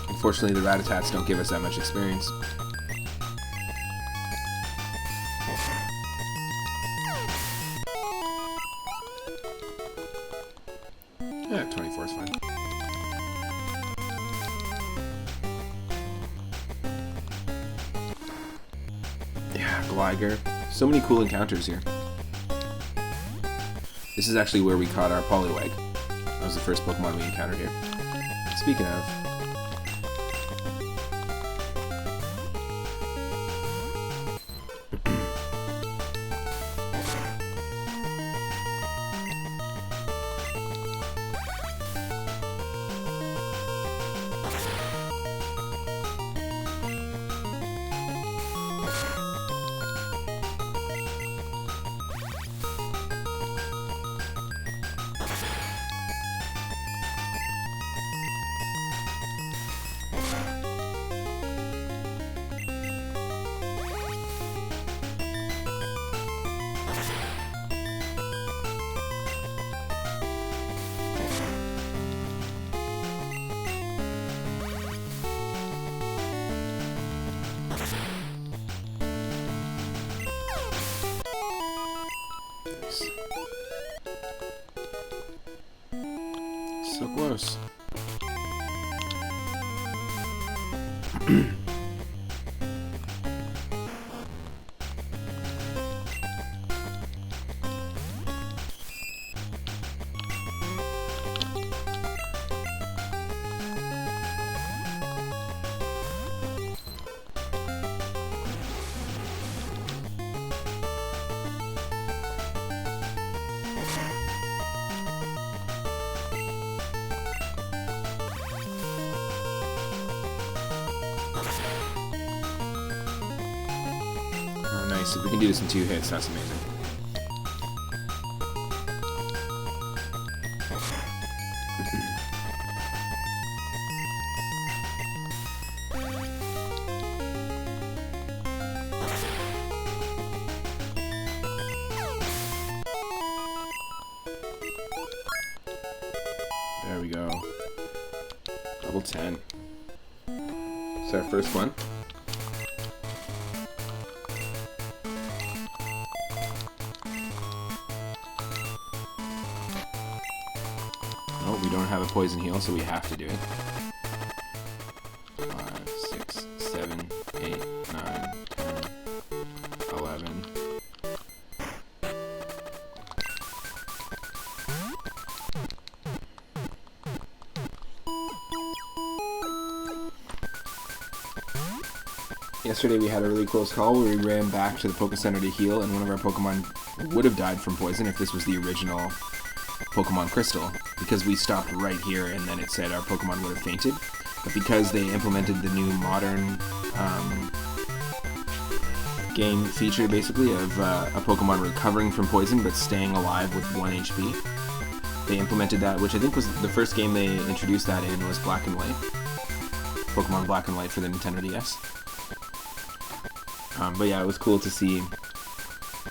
Unfortunately, the Ratatats don't give us that much experience. Yeah, 24 is fine. Yeah, Gligar. So many cool encounters here. This is actually where we caught our Poliwag. That was the first Pokemon we encountered here. Speaking of... So close. Nice. If we can do this in 2 hits, that's amazing. There we go. Level 10. It's our first one. Oh, we don't have a poison heal, so we have to do it. 5, 6, 7, 8, 9, 10, 11. Yesterday we had a really close call where we ran back to the Poké Center to heal, and one of our Pokemon would have died from poison if this was the original Pokemon Crystal, because we stopped right here and then it said our Pokemon would have fainted. But because they implemented the new modern game feature, basically, of a Pokemon recovering from poison but staying alive with 1 HP, they implemented that, which I think was the first game they introduced that in was Black and White. Pokemon Black and White for the Nintendo DS. But yeah, it was cool to see,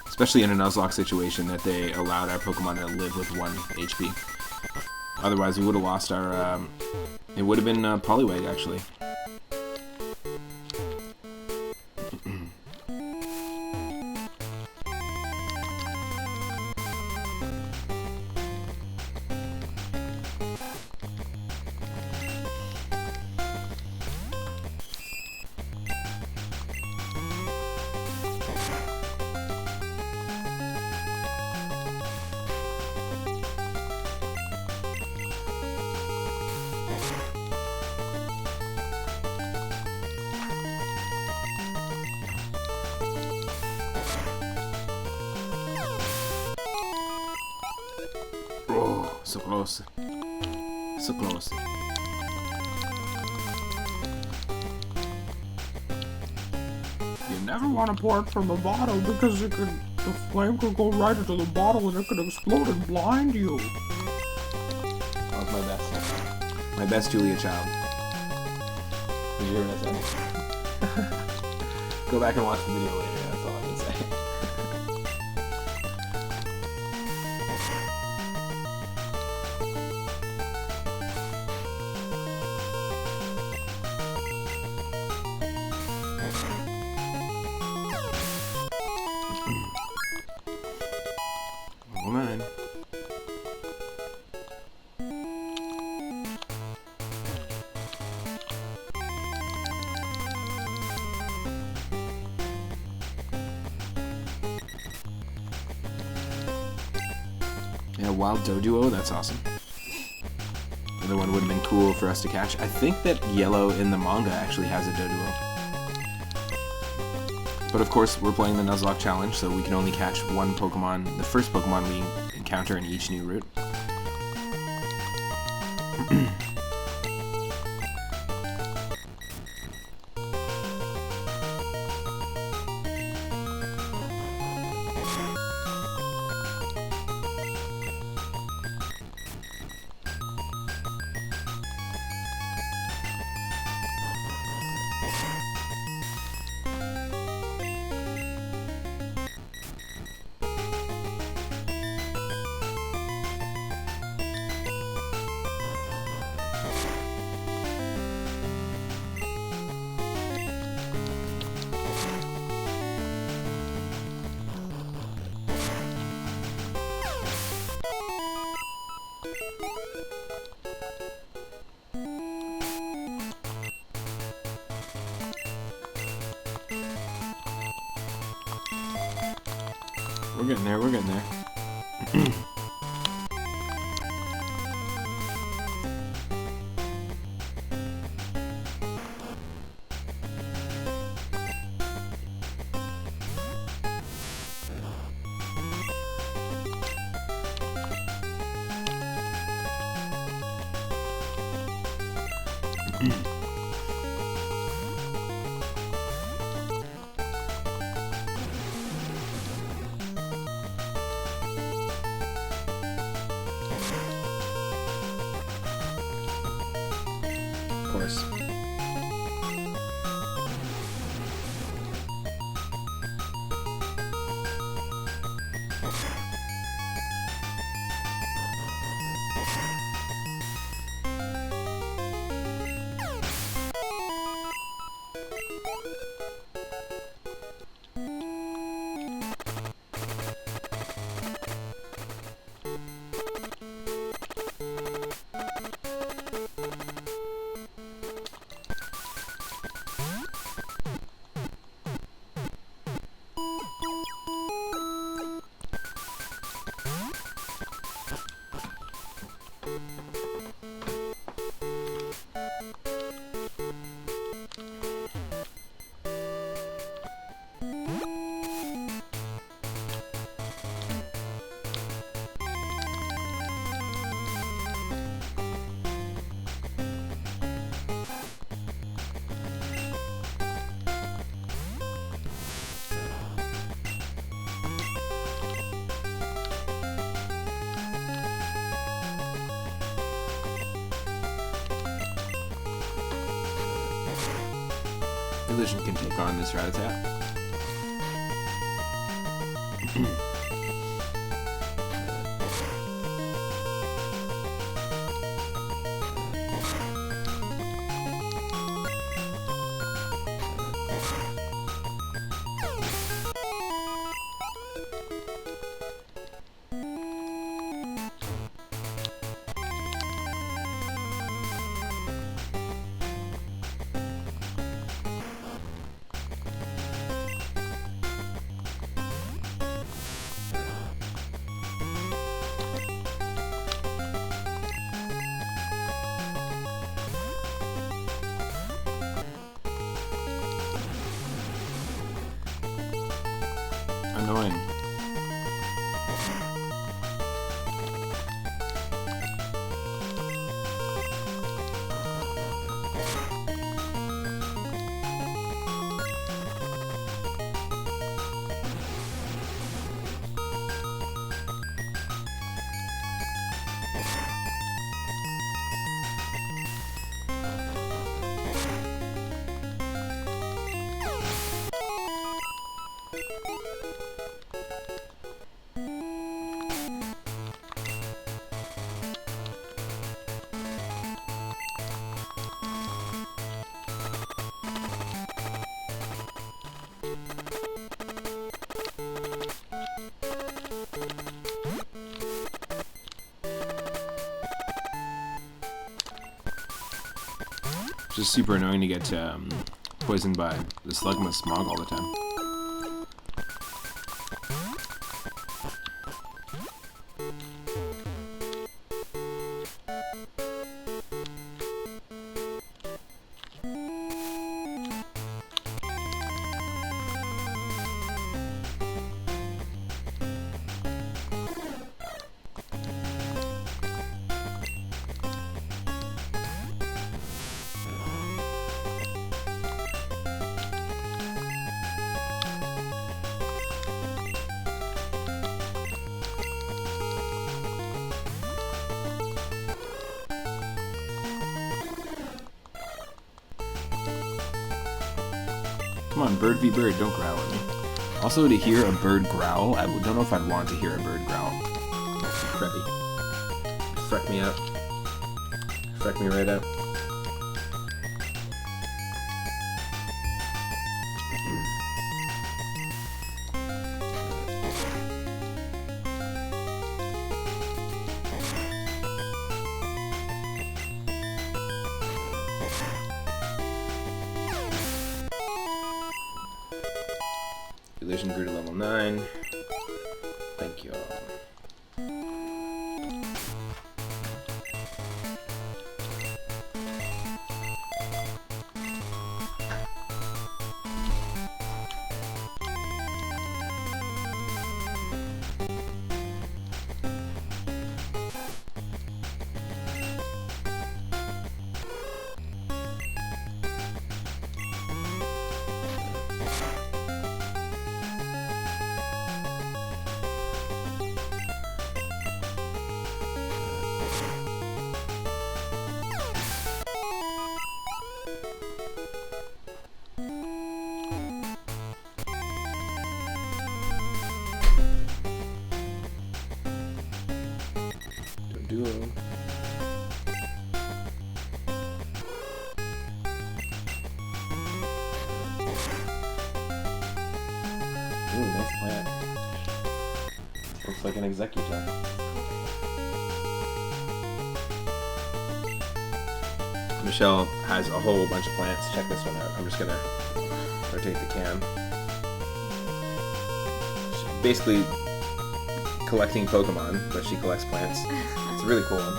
especially in a Nuzlocke situation, that they allowed our Pokemon to live with 1 HP. Otherwise, we would have lost our... it would have been Poliwag, actually. Oh, so close. So close. Bien never want to pour it from the bottle because the flame could go right into the bottle and it could explode and blind you. That was my best. My best Julia Child. Did you hear what I said? Go back and watch the video later, that's all I can say. Hold on. Yeah, wild Doduo, that's awesome. Another one would have been cool for us to catch. I think that Yellow in the manga actually has a Doduo. But of course, we're playing the Nuzlocke challenge, so we can only catch one Pokemon, the first Pokemon we encounter in each new route. We're getting there, we're getting there. Of course. Illusion can take on this Rattata. Annoying. It's just super annoying to get poisoned by the Slugma Smog all the time. Come on, bird v bird, don't growl at me. Also, to hear a bird growl, I don't know if I'd want to hear a bird growl. Preppy. Freck me out. Freck me right out. Illusion grew to level 9. Thank you all. Duo. Ooh, nice plant. Looks like an executor. Michelle has a whole bunch of plants. Check this one out. I'm just gonna rotate the cam. She's basically collecting Pokemon, but she collects plants. It's a really cool one.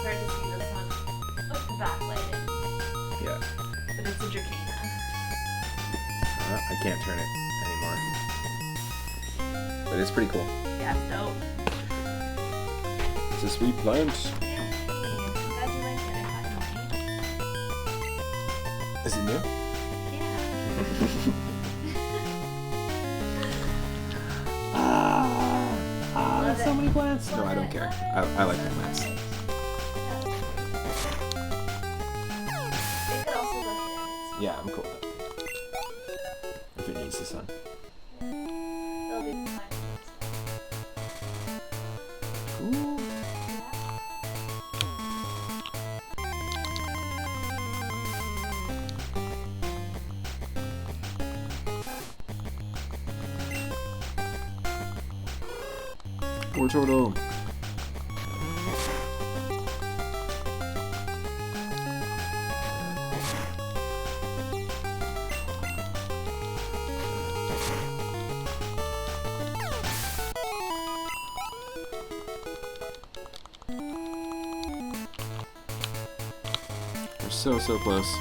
Hard to see this one with the backlighting. Yeah. But it's a Dracana. I can't turn it anymore. But it's pretty cool. Yeah, dope. It's a sweet plant. Yeah. And congratulations, I got mine. Is it new? Yeah. There's so many plants. No, I don't care. I like the plants. They could also look at it. Yeah, I'm cool with that. If it needs the sun. They'll be fine. Cool. Poor Toto. We're so close.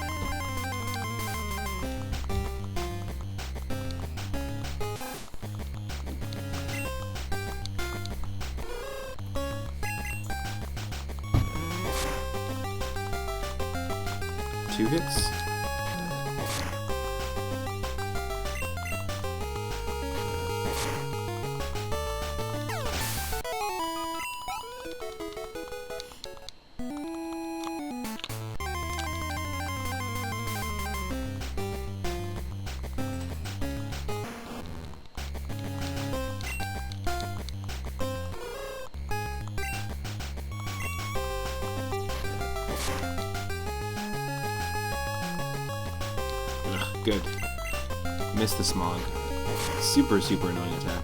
Two hits. Good. Missed the smog. Super annoying attack.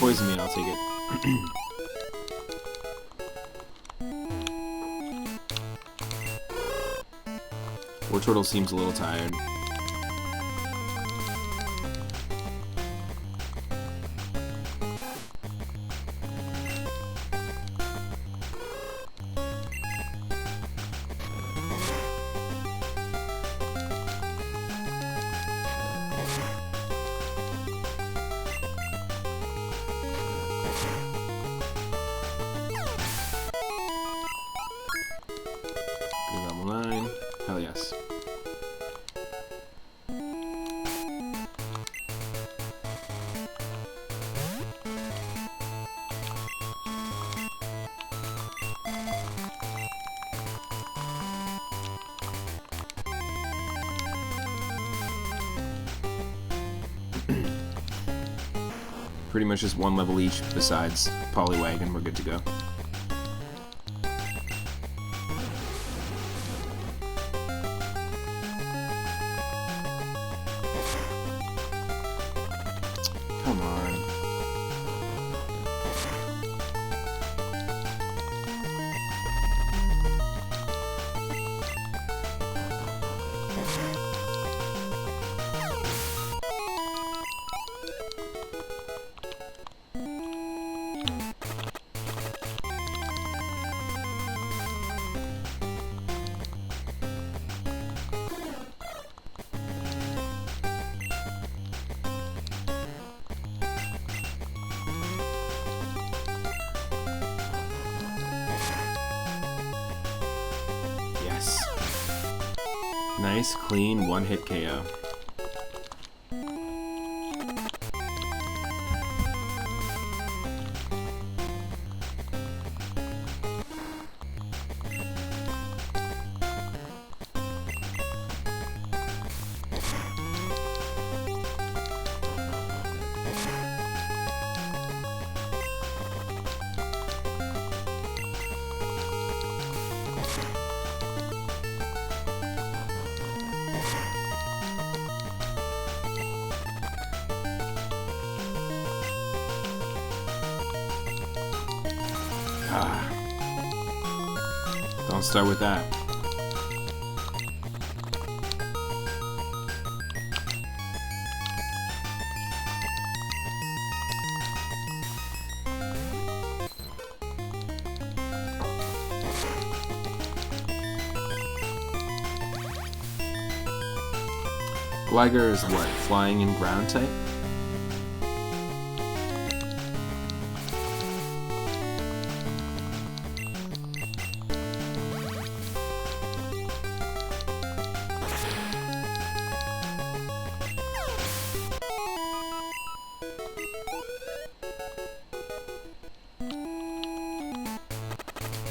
poison me, I'll take it. War Turtle seems a little tired. Level 9. Hell yes. Pretty much just one level each besides Poliwag and we're good to go. Come on. Yes. Nice, clean, one-hit KO. Ah. Don't start with that. Gligar is what? Flying and ground type?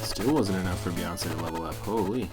Still wasn't enough for Beyonce to level up. Holy.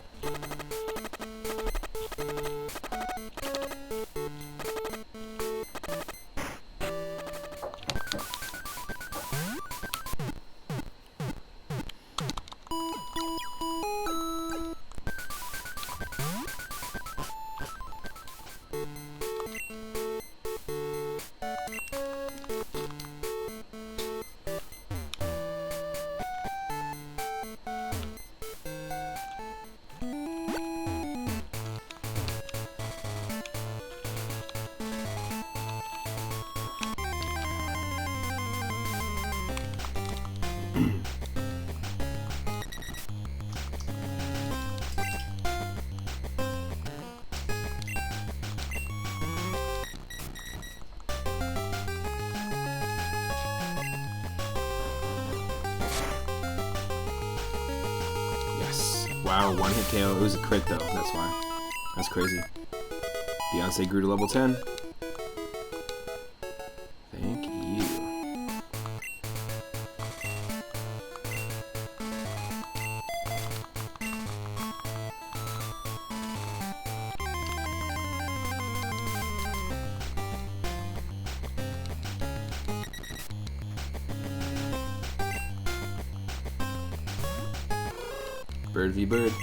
Wow, one hit KO. It was a crit though, that's why. That's crazy. Beyonce grew to level 10. Thank you. Bird v bird.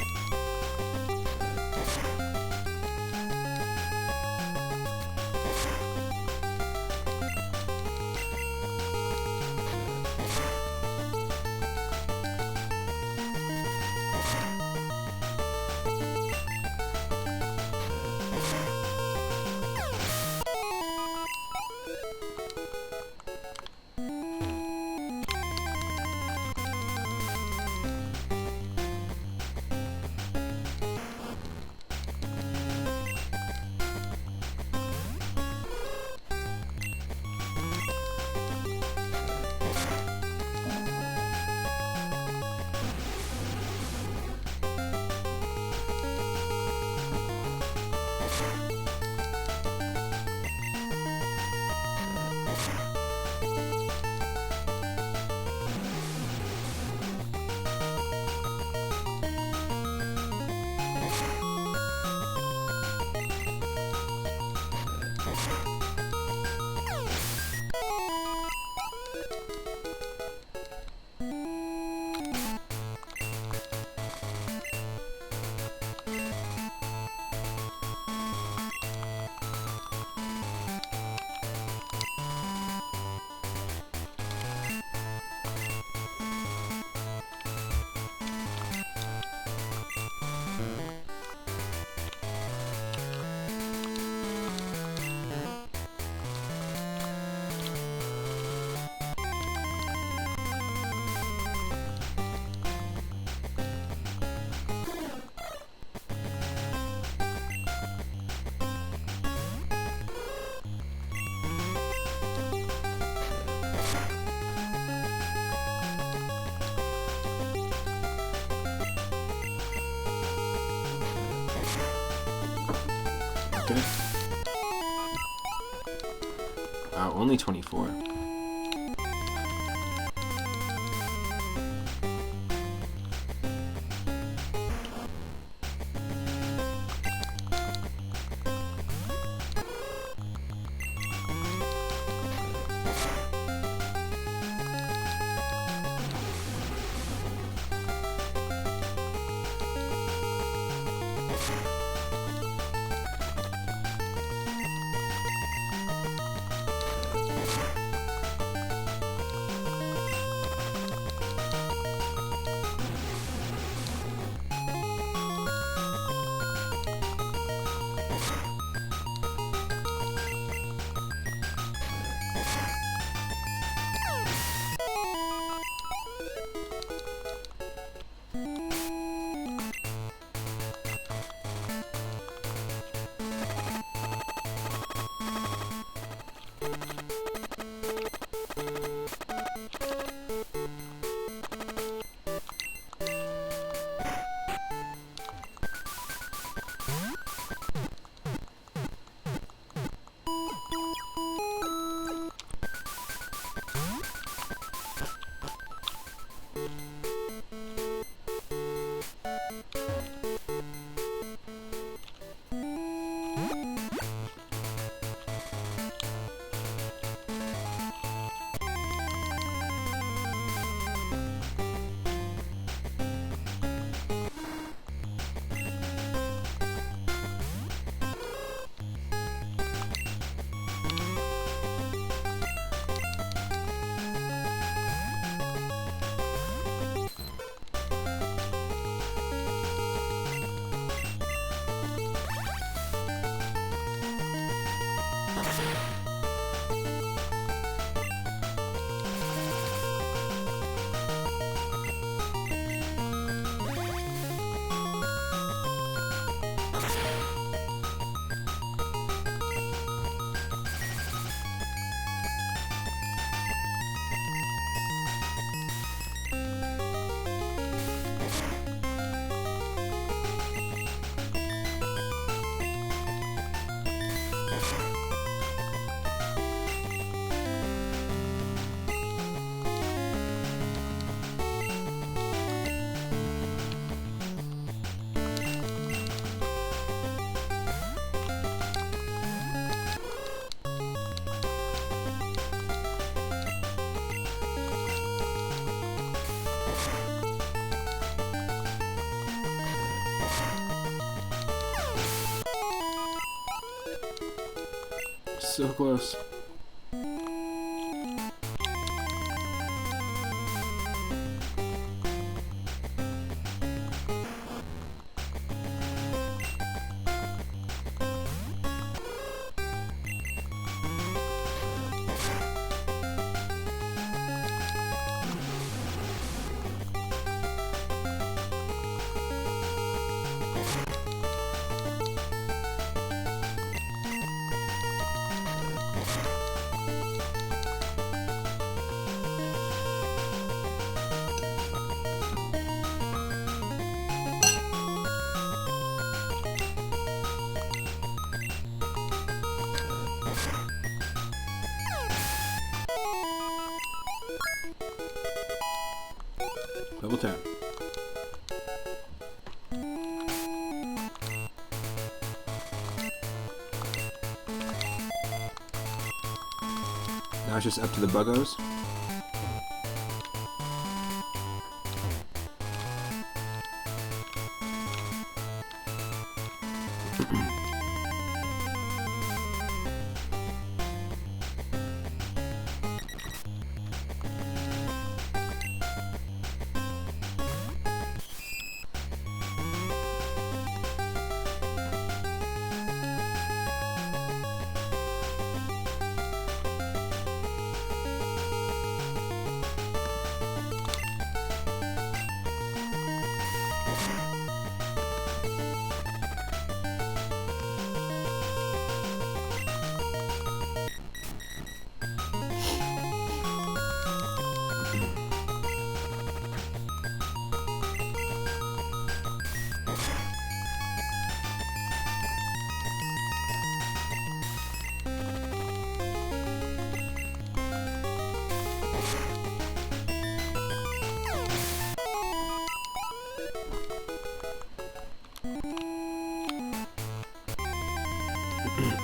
Only 24. So close. Double tap. Now it's just up to the buggos.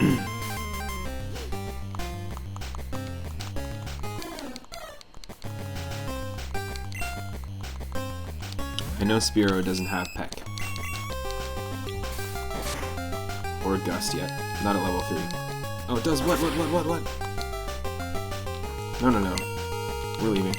I know Spearow doesn't have Peck. Or Gust yet. Not at level 3. Oh, it does. What? No. We're leaving.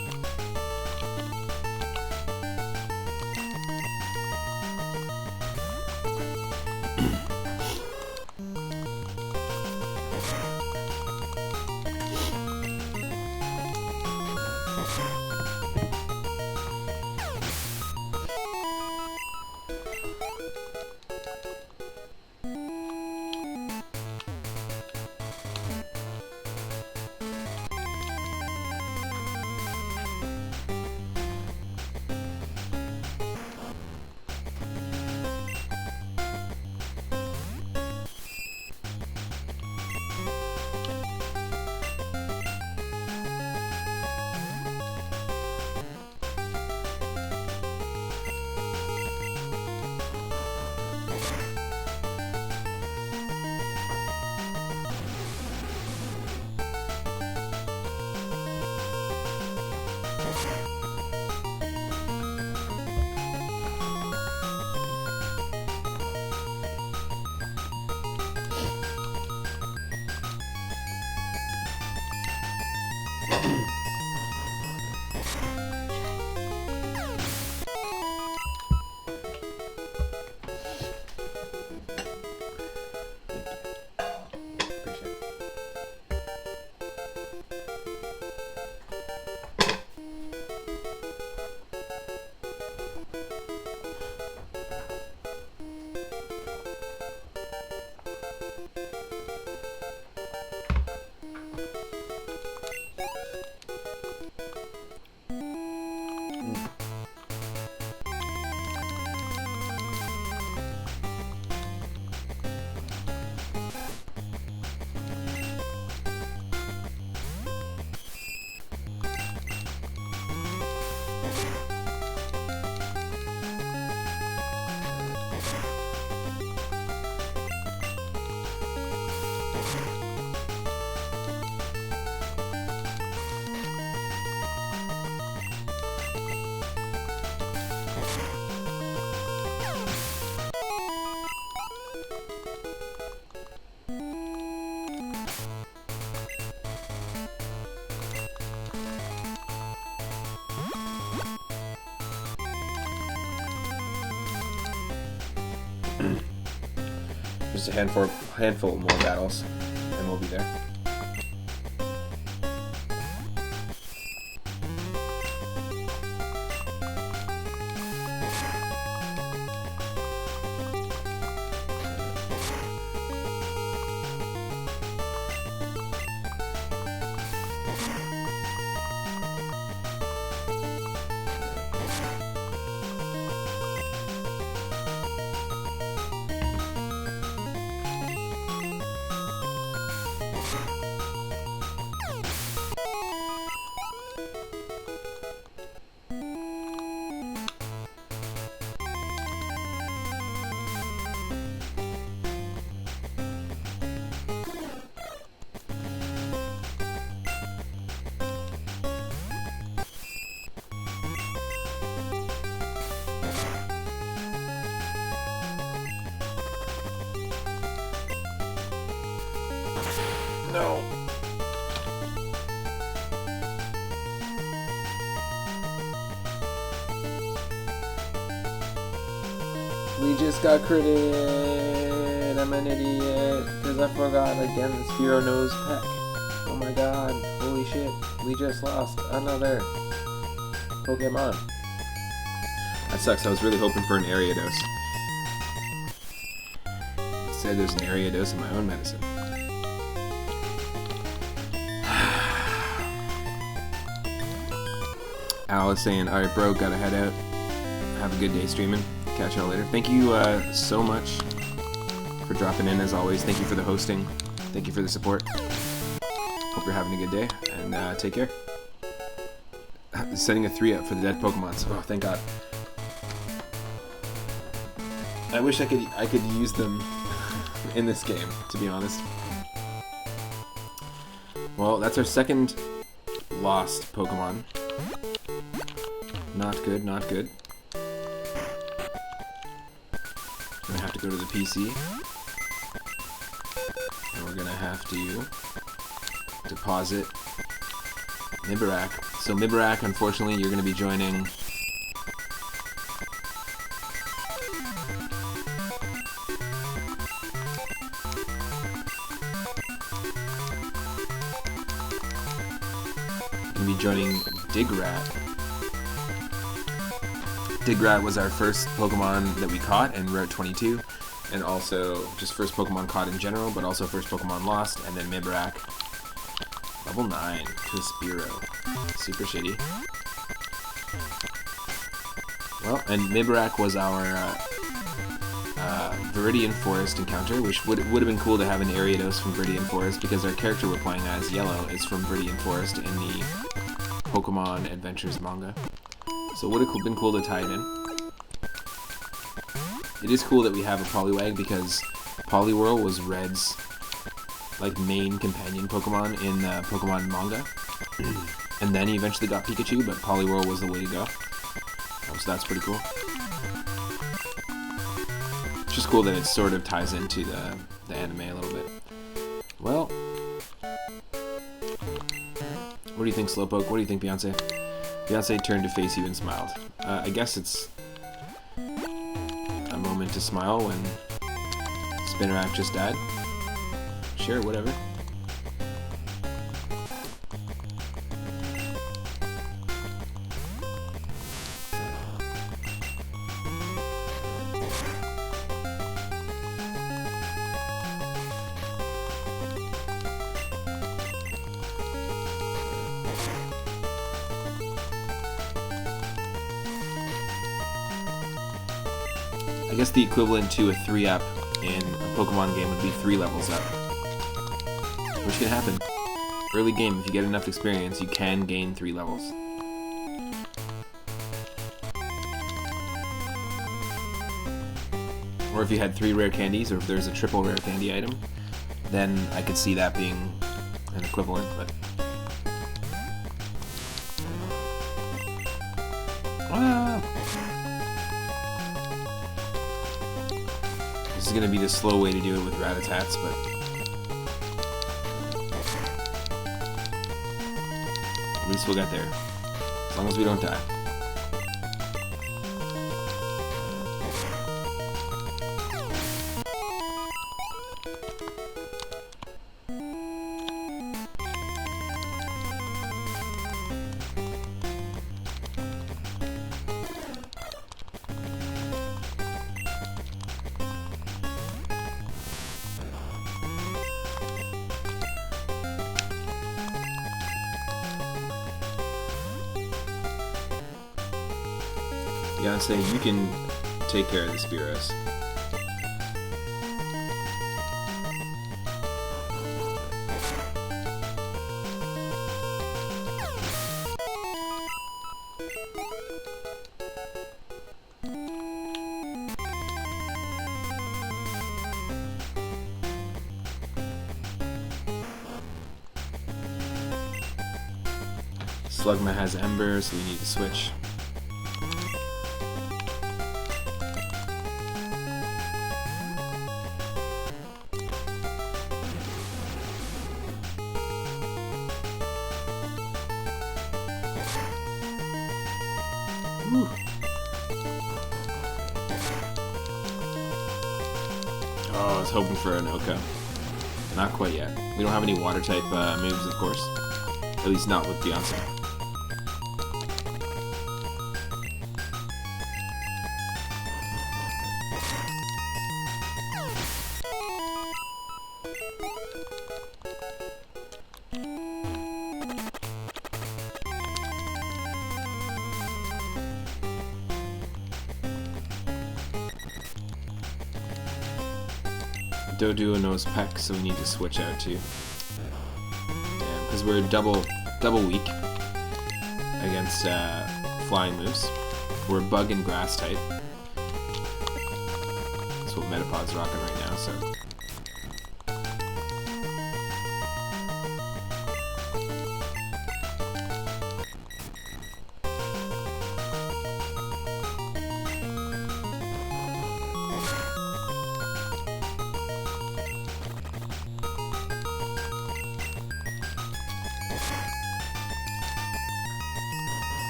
Just a handful more battles, and we'll be there. No. We just got critted. I'm an idiot. Because I forgot again that Spearow knows Peck. Oh my god. Holy shit. We just lost another Pokemon. That sucks. I was really hoping for an Ariados. Instead, there's an Ariados in my own medicine. Al is saying, alright bro, gotta head out. Have a good day streaming. Catch y'all later. Thank you so much for dropping in as always. Thank you for the hosting. Thank you for the support. Hope you're having a good day, and take care. Setting a 3 up for the dead Pokemons. Oh, thank God. I wish I could use them in this game, to be honest. Well, that's our second lost Pokemon. Not good, not good. Gonna have to go to the PC. And we're gonna have to deposit Mibarak. So Mibarak, unfortunately, you're gonna be joining Digrat. Digrat was our first Pokemon that we caught in Route 22, and also just first Pokemon caught in general, but also first Pokemon lost, and then Mibarak. Level 9 to a Spearow. Super shitty. Well, and Mibarak was our Verdian Forest encounter, which would have been cool to have an Ariados from Verdian Forest, because our character we're playing as, Yellow, is from Verdian Forest in the Pokemon Adventures manga. So it would have been cool to tie it in. It is cool that we have a Poliwag, because Poliwhirl was Red's like main companion Pokemon in the Pokemon manga. And then he eventually got Pikachu, but Poliwhirl was the way to go. So that's pretty cool. It's just cool that it sort of ties into the anime a little bit. Well, what do you think, Slowpoke? What do you think, Beyonce? Beyonce turned to face you and smiled. I guess it's a moment to smile when Spinarak just died. Sure, whatever. I guess the equivalent to a 3-up in a Pokemon game would be 3 levels up. Which can happen. Early game, if you get enough experience, you can gain 3 levels. Or if you had 3 rare candies, or if there's a triple rare candy item, then I could see that being an equivalent, but... This is going to be the slow way to do it with Rattatats, but... At least we'll get there. As long as we don't die. Beyonce, you can take care of the Spearows. Slugma has Ember, so we need to switch. Whew. Oh, I was hoping for an Oka. Not quite yet. We don't have any water type moves, of course. At least not with Beyonce. Doduo knows Peck, so we need to switch out too. Damn, because we're double weak against flying moves. We're bug and grass type. That's what Metapod's rocking right now, so.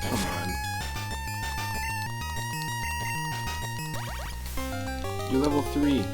Come on. You're level 3.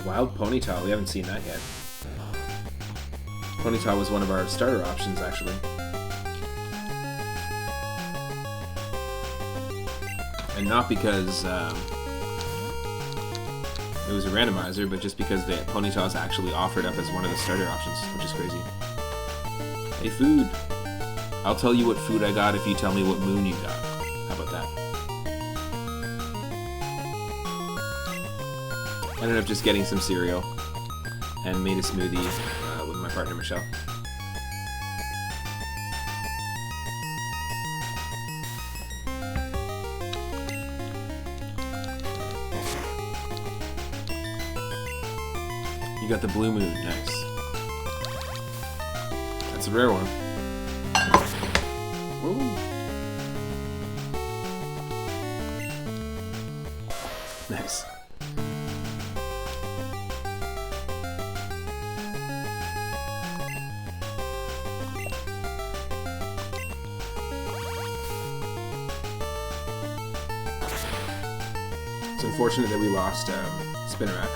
Wild Ponyta, we haven't seen that yet. Ponyta was one of our starter options, actually. And not because it was a randomizer, but just because the Ponyta is actually offered up as one of the starter options, which is crazy. Hey, food! I'll tell you what food I got if you tell me what moon you got. How about that? I ended up just getting some cereal and made a smoothie with my partner Michelle. You got the blue moon, nice. That's a rare one. Woo. Nice. It's unfortunate that we lost Spinnerack.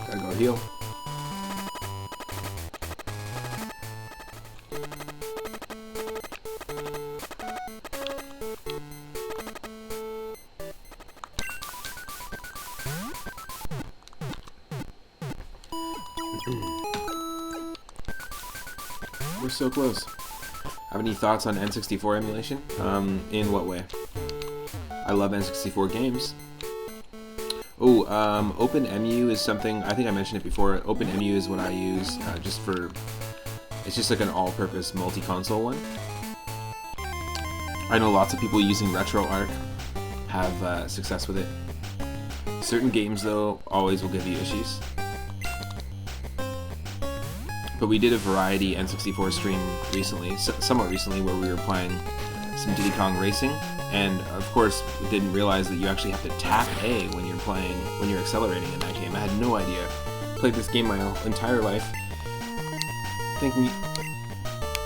Gotta go heal. We're so close. Have any thoughts on N64 emulation? In what way? I love N64 games. Oh, OpenEmu is something, I think I mentioned it before. OpenEmu is what I use just for, it's just like an all-purpose multi-console one. I know lots of people using RetroArch have success with it. Certain games, though, always will give you issues. But we did a variety N64 stream recently, somewhat recently, where we were playing some Diddy Kong Racing, and of course we didn't realize that you actually have to tap A when you're accelerating in that game. I had no idea. played this game my entire life, thinking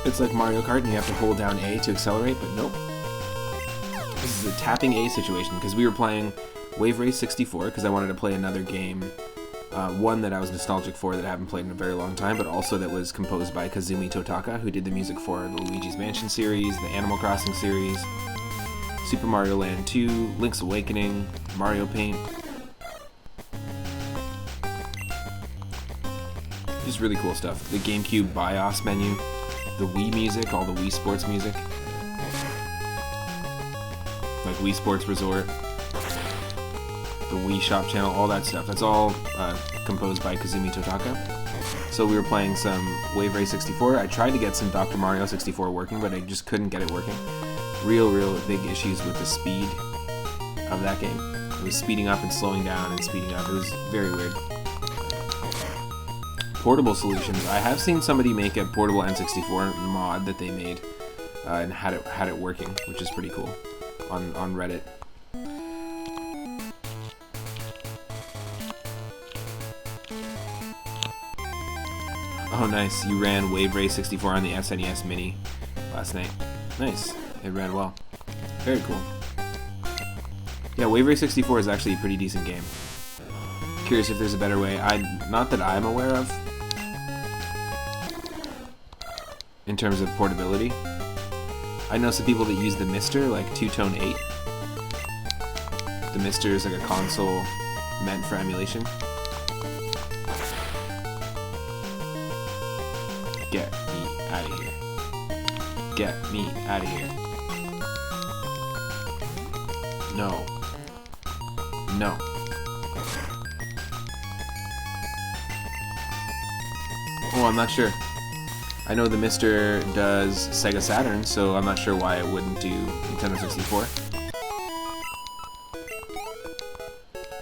it's like Mario Kart and you have to hold down A to accelerate, but nope. This is a tapping A situation, because we were playing Wave Race 64, because I wanted to play another game, one that I was nostalgic for that I haven't played in a very long time, but also that was composed by Kazumi Totaka, who did the music for the Luigi's Mansion series, the Animal Crossing series, Super Mario Land 2, Link's Awakening, Mario Paint. Just really cool stuff. The GameCube BIOS menu, the Wii music, all the Wii Sports music, like Wii Sports Resort, the Wii Shop channel, all that stuff. That's all composed by Kazumi Totaka. So we were playing some Wave Race 64. I tried to get some Dr. Mario 64 working, but I just couldn't get it working. Real big issues with the speed of that game. It was speeding up and slowing down and speeding up. It was very weird. Portable solutions. I have seen somebody make a portable N64 mod that they made and had it working, which is pretty cool on Reddit. Oh, nice. You ran Wave Race 64 on the SNES Mini last night. Nice. It ran well. Very cool. Yeah, Wave Race 64 is actually a pretty decent game. Curious if there's a better way. Not that I'm aware of. In terms of portability. I know some people that use the Mister, like Two-Tone 8. The Mister is like a console meant for emulation. Get me out of here. Get me out of here. No. No. Oh, I'm not sure. I know the Mister does Sega Saturn, so I'm not sure why it wouldn't do Nintendo 64.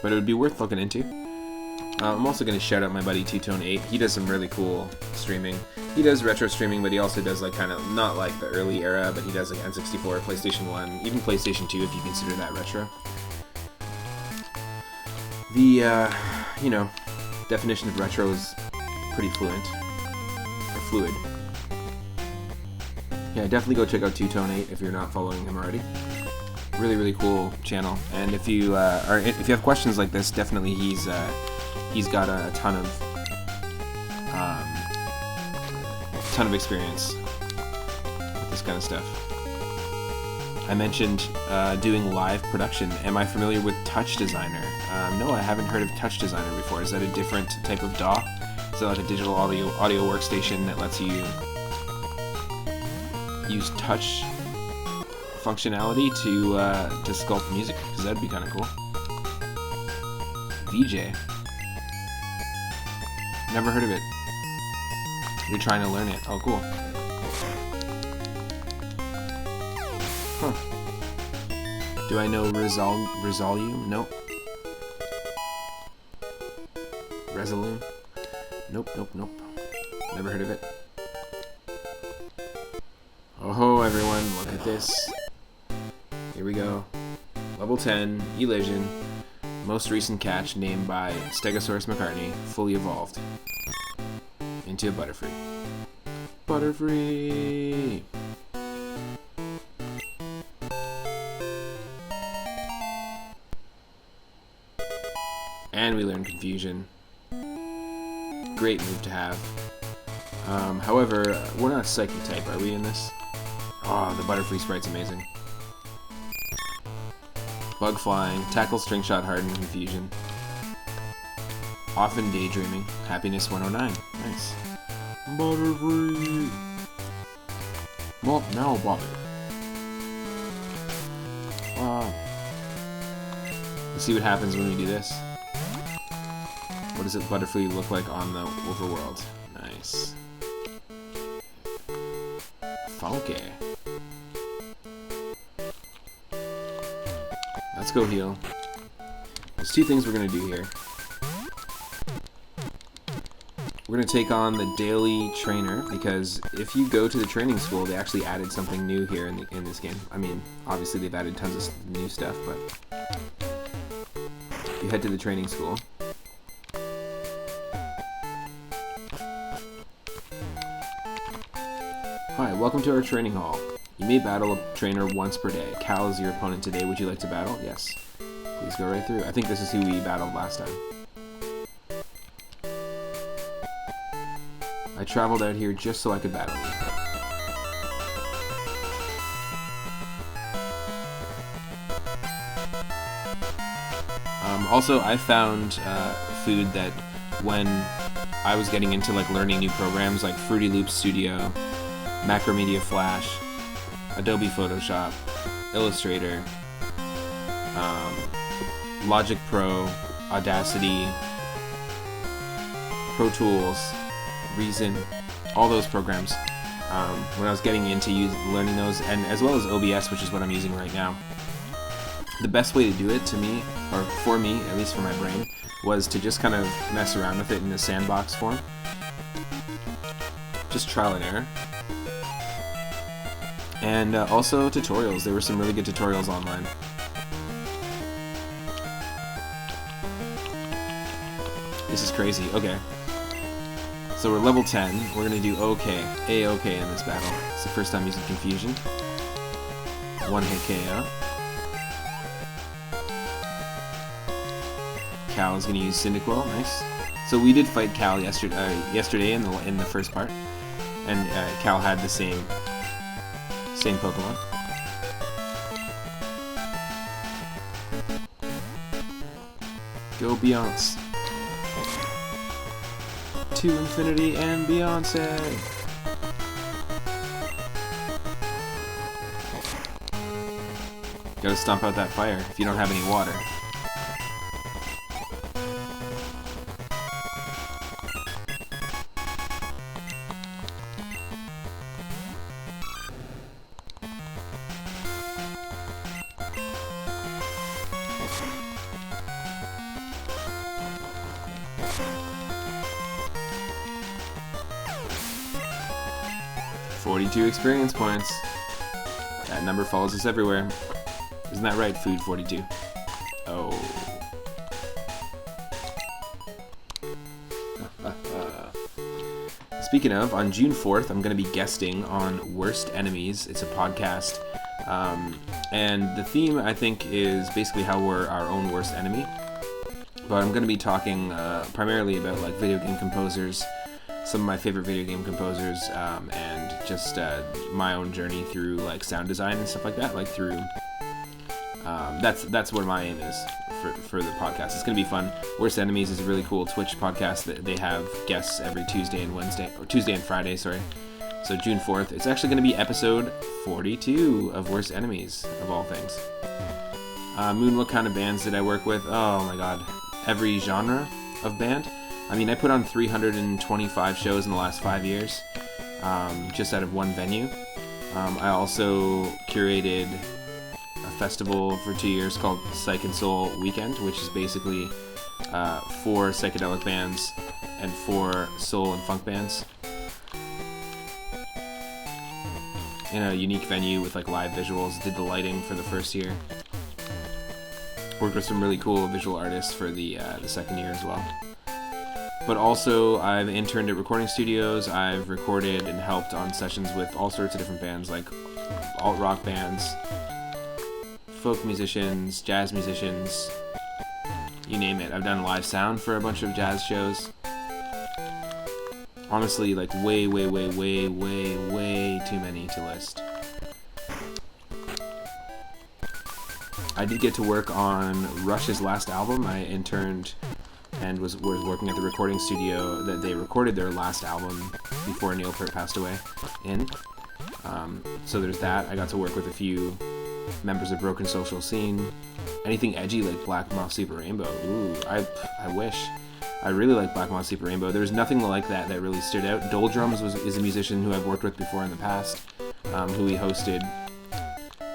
But it would be worth looking into. I'm also going to shout out my buddy Two-Tone 8. He does some really cool streaming. He does retro streaming, but he also does like kind of, not like the early era, but he does like N64, PlayStation 1, even PlayStation 2 if you consider that retro. The, you know, definition of retro is pretty fluid. Yeah, definitely go check out Two-Tone 8 if you're not following him already. Really cool channel. And if you if you have questions like this, definitely he's got a ton of experience with this kind of stuff. I mentioned doing live production. Am I familiar with Touch Designer? No, I haven't heard of Touch Designer before. Is that a different type of DAW? Is that like a digital audio workstation that lets you use touch functionality to sculpt music? Because that'd be kind of cool. VJ. Never heard of it. You're trying to learn it. Oh, cool. Huh. Do I know Resolume? Nope. Resolume? Nope. Never heard of it. Oh, everyone, look at this. Here we go. Level 10, Elysian. Most recent catch named by Stegosaurus McCartney, fully evolved into a Butterfree. Butterfree! And we learn Confusion. Great move to have. However, we're not Psychic type, are we in this? Oh, the Butterfree sprite's amazing. Bug Flying, Tackle, String Shot, Harden, Confusion. Often Daydreaming, Happiness 109. Nice. Butterfree. Well, now Bobby. Let's see what happens when we do this. What does it Butterfree look like on the overworld? Nice. Funky. Let's go heal. There's two things we're gonna do here. We're gonna take on the daily trainer, because if you go to the training school, they actually added something new here in this game. I mean, obviously they've added tons of new stuff, but you head to the training school. Hi, welcome to our training hall. You may battle a trainer once per day. Cal is your opponent today. Would you like to battle? Yes. Please go right through. I think this is who we battled last time. I traveled out here just so I could battle you. Also, I found food that when I was getting into like learning new programs like Fruity Loops Studio, Macromedia Flash, Adobe Photoshop, Illustrator, Logic Pro, Audacity, Pro Tools, Reason, all those programs. When I was getting into learning those, and as well as OBS, which is what I'm using right now. The best way to do it to me, or for me, at least for my brain, was to just kind of mess around with it in a sandbox form. Just trial and error. And also tutorials. There were some really good tutorials online. This is crazy. Okay. So we're level 10. We're going to do okay. A-okay in this battle. It's the first time using Confusion. One hit KO. Cal is going to use Cyndaquil. Nice. So we did fight Cal yesterday in the first part. And Cal had the same Pokemon. Go Beyonce. To infinity and Beyonce. Gotta stomp out that fire if you don't have any water. Experience points. That number follows us everywhere. Isn't that right, Food 42? Oh. Speaking of, on June 4th, I'm going to be guesting on Worst Enemies. It's a podcast. And the theme, I think, is basically how we're our own worst enemy. But I'm going to be talking primarily about like video game composers, some of my favorite video game composers, and just my own journey through like sound design and stuff like that. Like through that's what my aim is for the podcast. It's gonna be fun. Worst Enemies is a really cool Twitch podcast that they have guests every Tuesday and Friday. Sorry. So June 4th, it's actually gonna be episode 42 of Worst Enemies of all things. Moon, what kind of bands did I work with? Oh my god, every genre of band. I mean, I put on 325 shows in the last 5 years, just out of one venue. I also curated a festival for 2 years called Psych and Soul Weekend, which is basically 4 psychedelic bands and 4 soul and funk bands in a unique venue with like live visuals. Did the lighting for the first year. Worked with some really cool visual artists for the second year as well. But also, I've interned at recording studios. I've recorded and helped on sessions with all sorts of different bands, like alt-rock bands, folk musicians, jazz musicians, you name it. I've done live sound for a bunch of jazz shows. Honestly, like way too many to list. I did get to work on Rush's last album. I interned and was working at the recording studio that they recorded their last album before Neil Peart passed away in. So there's that. I got to work with a few members of Broken Social Scene. Anything edgy like Black Moth Super Rainbow. Ooh, I wish. I really like Black Moth Super Rainbow. There's nothing like that really stood out. Doldrums is a musician who I've worked with before in the past, who we hosted.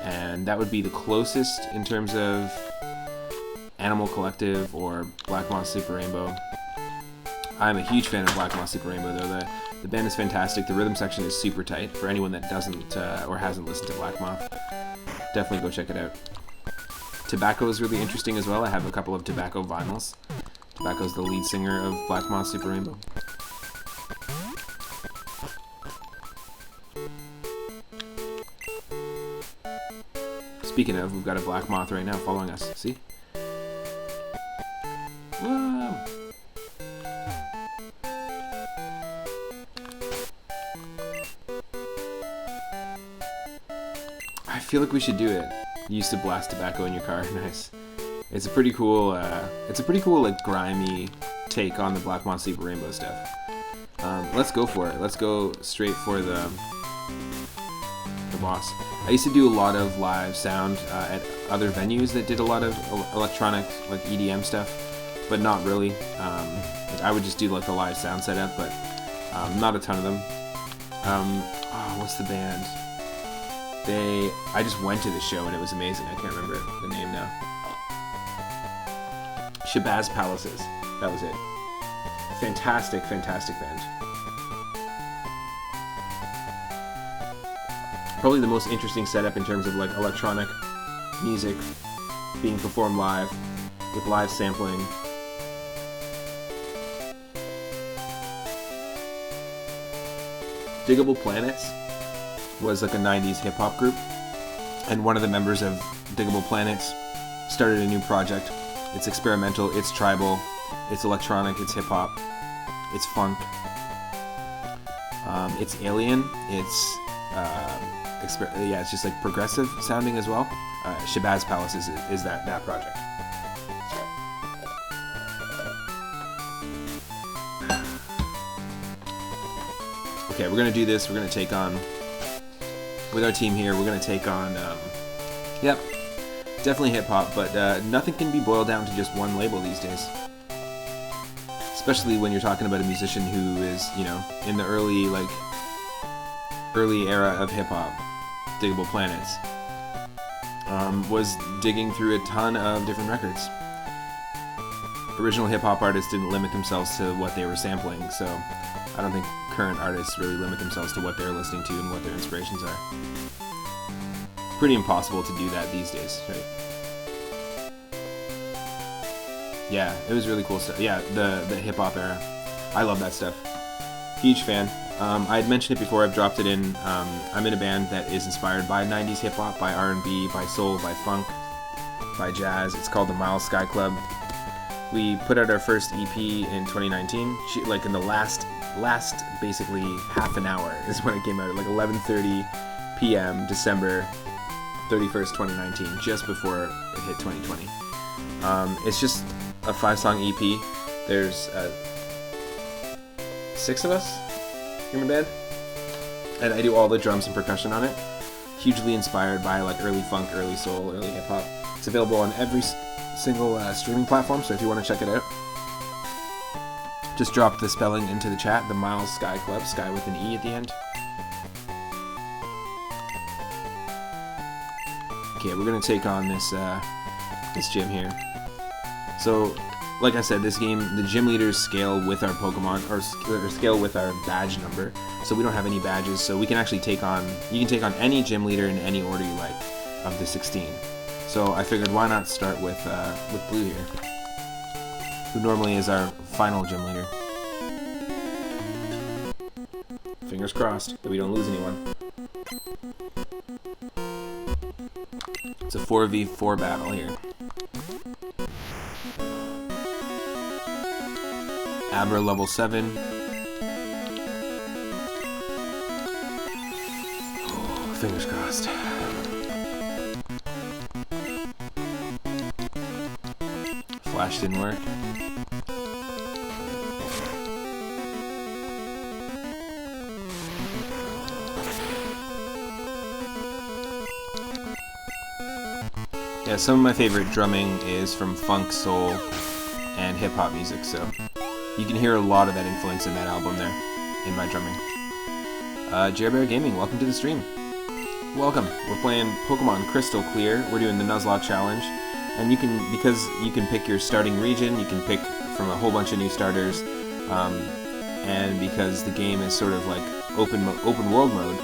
And that would be the closest in terms of Animal Collective or Black Moth Super Rainbow. I'm a huge fan of Black Moth Super Rainbow though. The band is fantastic. The rhythm section is super tight. For anyone that doesn't or hasn't listened to Black Moth, definitely go check it out. Tobacco is really interesting as well. I have a couple of Tobacco vinyls. Tobacco's the lead singer of Black Moth Super Rainbow. Speaking of, we've got a black moth right now following us. See? Whoa. I feel like we should do it. You used to blast tobacco in your car. Nice. It's a pretty cool, like grimy take on the Black Moth Sleeper Rainbow stuff. Let's go for it. Let's go straight for the boss. I used to do a lot of live sound at other venues that did a lot of electronic, like EDM stuff, but not really. Like I would just do like a live sound setup, but not a ton of them. What's the band? I just went to the show and it was amazing. I can't remember the name now. Shabazz Palaces. That was it. Fantastic, fantastic band. Probably the most interesting setup in terms of like electronic music being performed live with live sampling. Diggable Planets was like a 90s hip-hop group, and one of the members of Diggable Planets started a new project. It's experimental, it's tribal, it's electronic, it's hip-hop, it's funk, it's alien, it's it's just like progressive sounding as well. Shabazz Palace is that project. Okay, we're gonna do this. We're gonna take on, with our team here, we're gonna take on, yep, definitely hip-hop, but nothing can be boiled down to just one label these days. Especially when you're talking about a musician who is, you know, in the early era of hip-hop. Diggable Planets was digging through a ton of different records. Original hip-hop artists didn't limit themselves to what they were sampling, so I don't think current artists really limit themselves to what they're listening to and what their inspirations are. Pretty impossible to do that these days, right? Yeah, it was really cool stuff. Yeah, the hip-hop era. I love that stuff. Huge fan. I had mentioned it before, I've dropped it in. I'm in a band that is inspired by 90s hip-hop, by R&B, by soul, by funk, by jazz. It's called the Miles Sky Club. We put out our first EP in 2019, like in the last basically half an hour is when it came out, at like 11:30 p.m. December 31st, 2019, just before it hit 2020. It's just a 5-song EP. There's 6 of us in my band, and I do all the drums and percussion on it. Hugely inspired by like early funk, early soul, early hip hop. It's available on every single streaming platform, so if you want to check it out, just drop the spelling into the chat, the Miles Sky Club, Sky with an E at the end. Okay, we're gonna take on this gym here. So, like I said, this game, the gym leaders scale with our Pokemon, or scale with our badge number. So we don't have any badges, so we can actually take on, you can take on any gym leader in any order you like, of the 16. So I figured why not start with Blue here, who normally is our final gym leader. Fingers crossed that we don't lose anyone. It's a 4v4 battle here. Abra level 7. Oh, fingers crossed. Flash didn't work. Yeah, some of my favorite drumming is from funk, soul, and hip-hop music, so you can hear a lot of that influence in that album there, in my drumming. Jerbear Gaming, welcome to the stream. Welcome. We're playing Pokemon Crystal Clear. We're doing the Nuzlocke challenge, and because you can pick your starting region, you can pick from a whole bunch of new starters, and because the game is sort of like open world mode,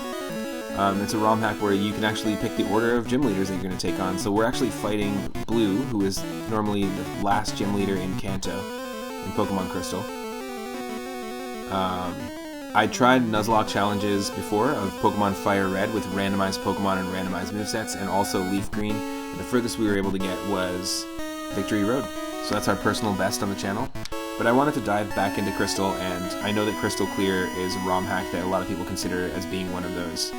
it's a ROM hack where you can actually pick the order of gym leaders that you're going to take on. So we're actually fighting Blue, who is normally the last gym leader in Kanto in Pokemon Crystal. I tried Nuzlocke challenges before of Pokemon Fire Red with randomized Pokemon and randomized movesets, and also Leaf Green. And the furthest we were able to get was Victory Road. So that's our personal best on the channel. But I wanted to dive back into Crystal, and I know that Crystal Clear is a ROM hack that a lot of people consider as being one of those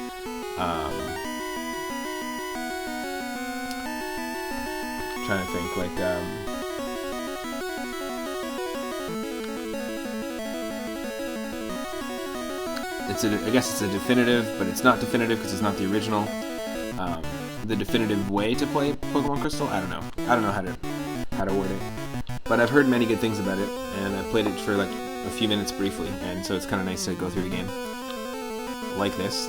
trying to think, like I guess it's a definitive, but it's not definitive because it's not the original. The definitive way to play Pokemon Crystal? I don't know. I don't know how to word it. But I've heard many good things about it, and I played it for like a few minutes briefly, and so it's kind of nice to go through the game like this.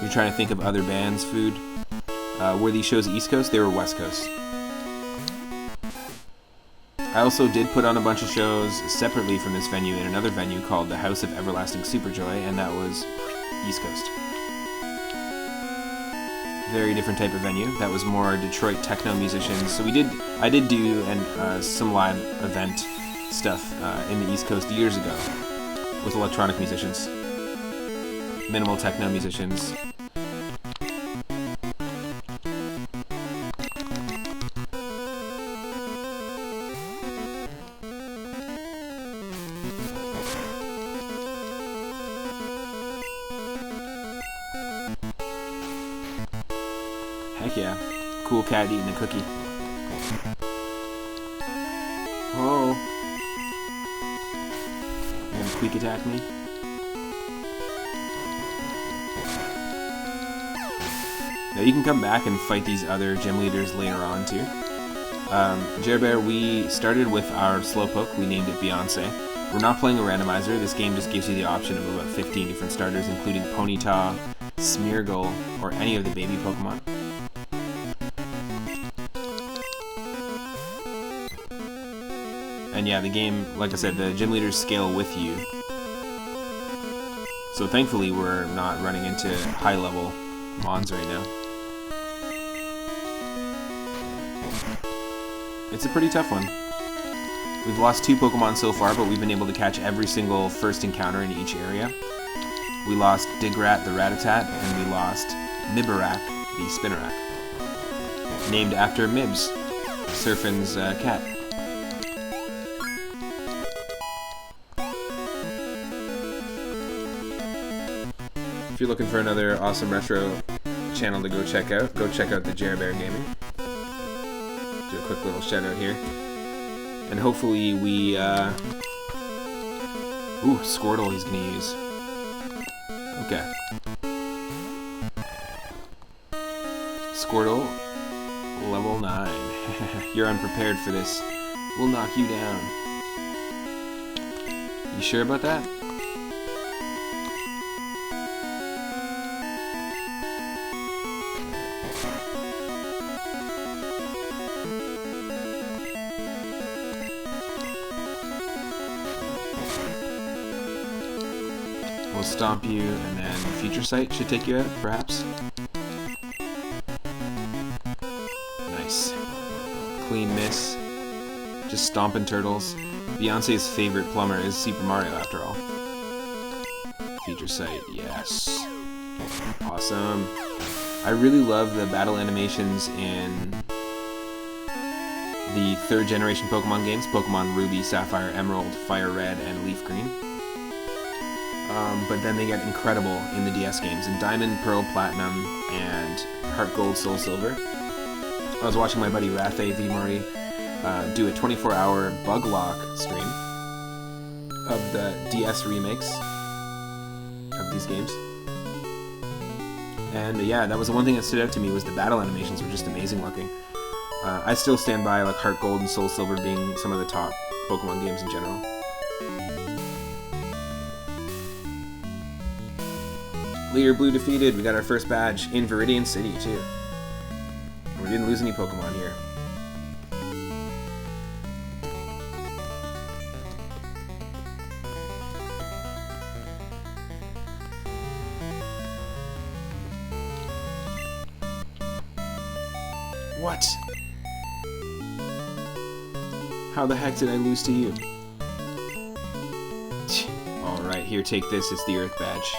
You're trying to think of other bands' food. Were these shows East Coast? They were West Coast. I also did put on a bunch of shows separately from this venue in another venue called the House of Everlasting Superjoy, and that was East Coast. Very different type of venue. That was more Detroit techno musicians. So I did do some live event stuff in the East Coast years ago with electronic musicians, minimal techno musicians. Heck yeah. Cool cat eating a cookie. Whoa. You gonna quick attack me? Now you can come back and fight these other gym leaders later on too. Jerbear, we started with our Slowpoke. We named it Beyonce. We're not playing a randomizer. This game just gives you the option of about 15 different starters, including Ponyta, Smeargle, or any of the baby Pokemon. And yeah, the game, like I said, the gym leaders scale with you. So thankfully we're not running into high-level mons right now. It's a pretty tough one. We've lost 2 Pokemon so far, but we've been able to catch every single first encounter in each area. We lost Digrat the Rattata, and we lost Mibarak the Spinarak. Named after Mibs, Surfin's cat. If you're looking for another awesome retro channel to go check out the Jerbear Gaming. Do a quick little shout out here. And hopefully we, ooh, Squirtle he's gonna use. Okay. Squirtle, level 9. You're unprepared for this. We'll knock you down. You sure about that? We'll stomp you, and then Future Sight should take you out, perhaps. Nice. Clean miss. Just stomping turtles. Beyonce's favorite plumber is Super Mario, after all. Future Sight, yes. Awesome. I really love the battle animations in the 3rd generation Pokemon games, Pokemon Ruby, Sapphire, Emerald, Fire Red, and Leaf Green. But then they get incredible in the DS games, in Diamond, Pearl, Platinum, and Heart Gold, Soul Silver. I was watching my buddy Rathe V. Murray do a 24-hour bug lock stream of the DS remakes of these games. And yeah, that was the one thing that stood out to me, was the battle animations were just amazing looking. I still stand by like Heart Gold and Soul Silver being some of the top Pokemon games in general. Leader Blue defeated. We got our first badge in Verdian City too. And we didn't lose any Pokemon here. What? How the heck did I lose to you? Alright, here, take this. It's the Earth Badge.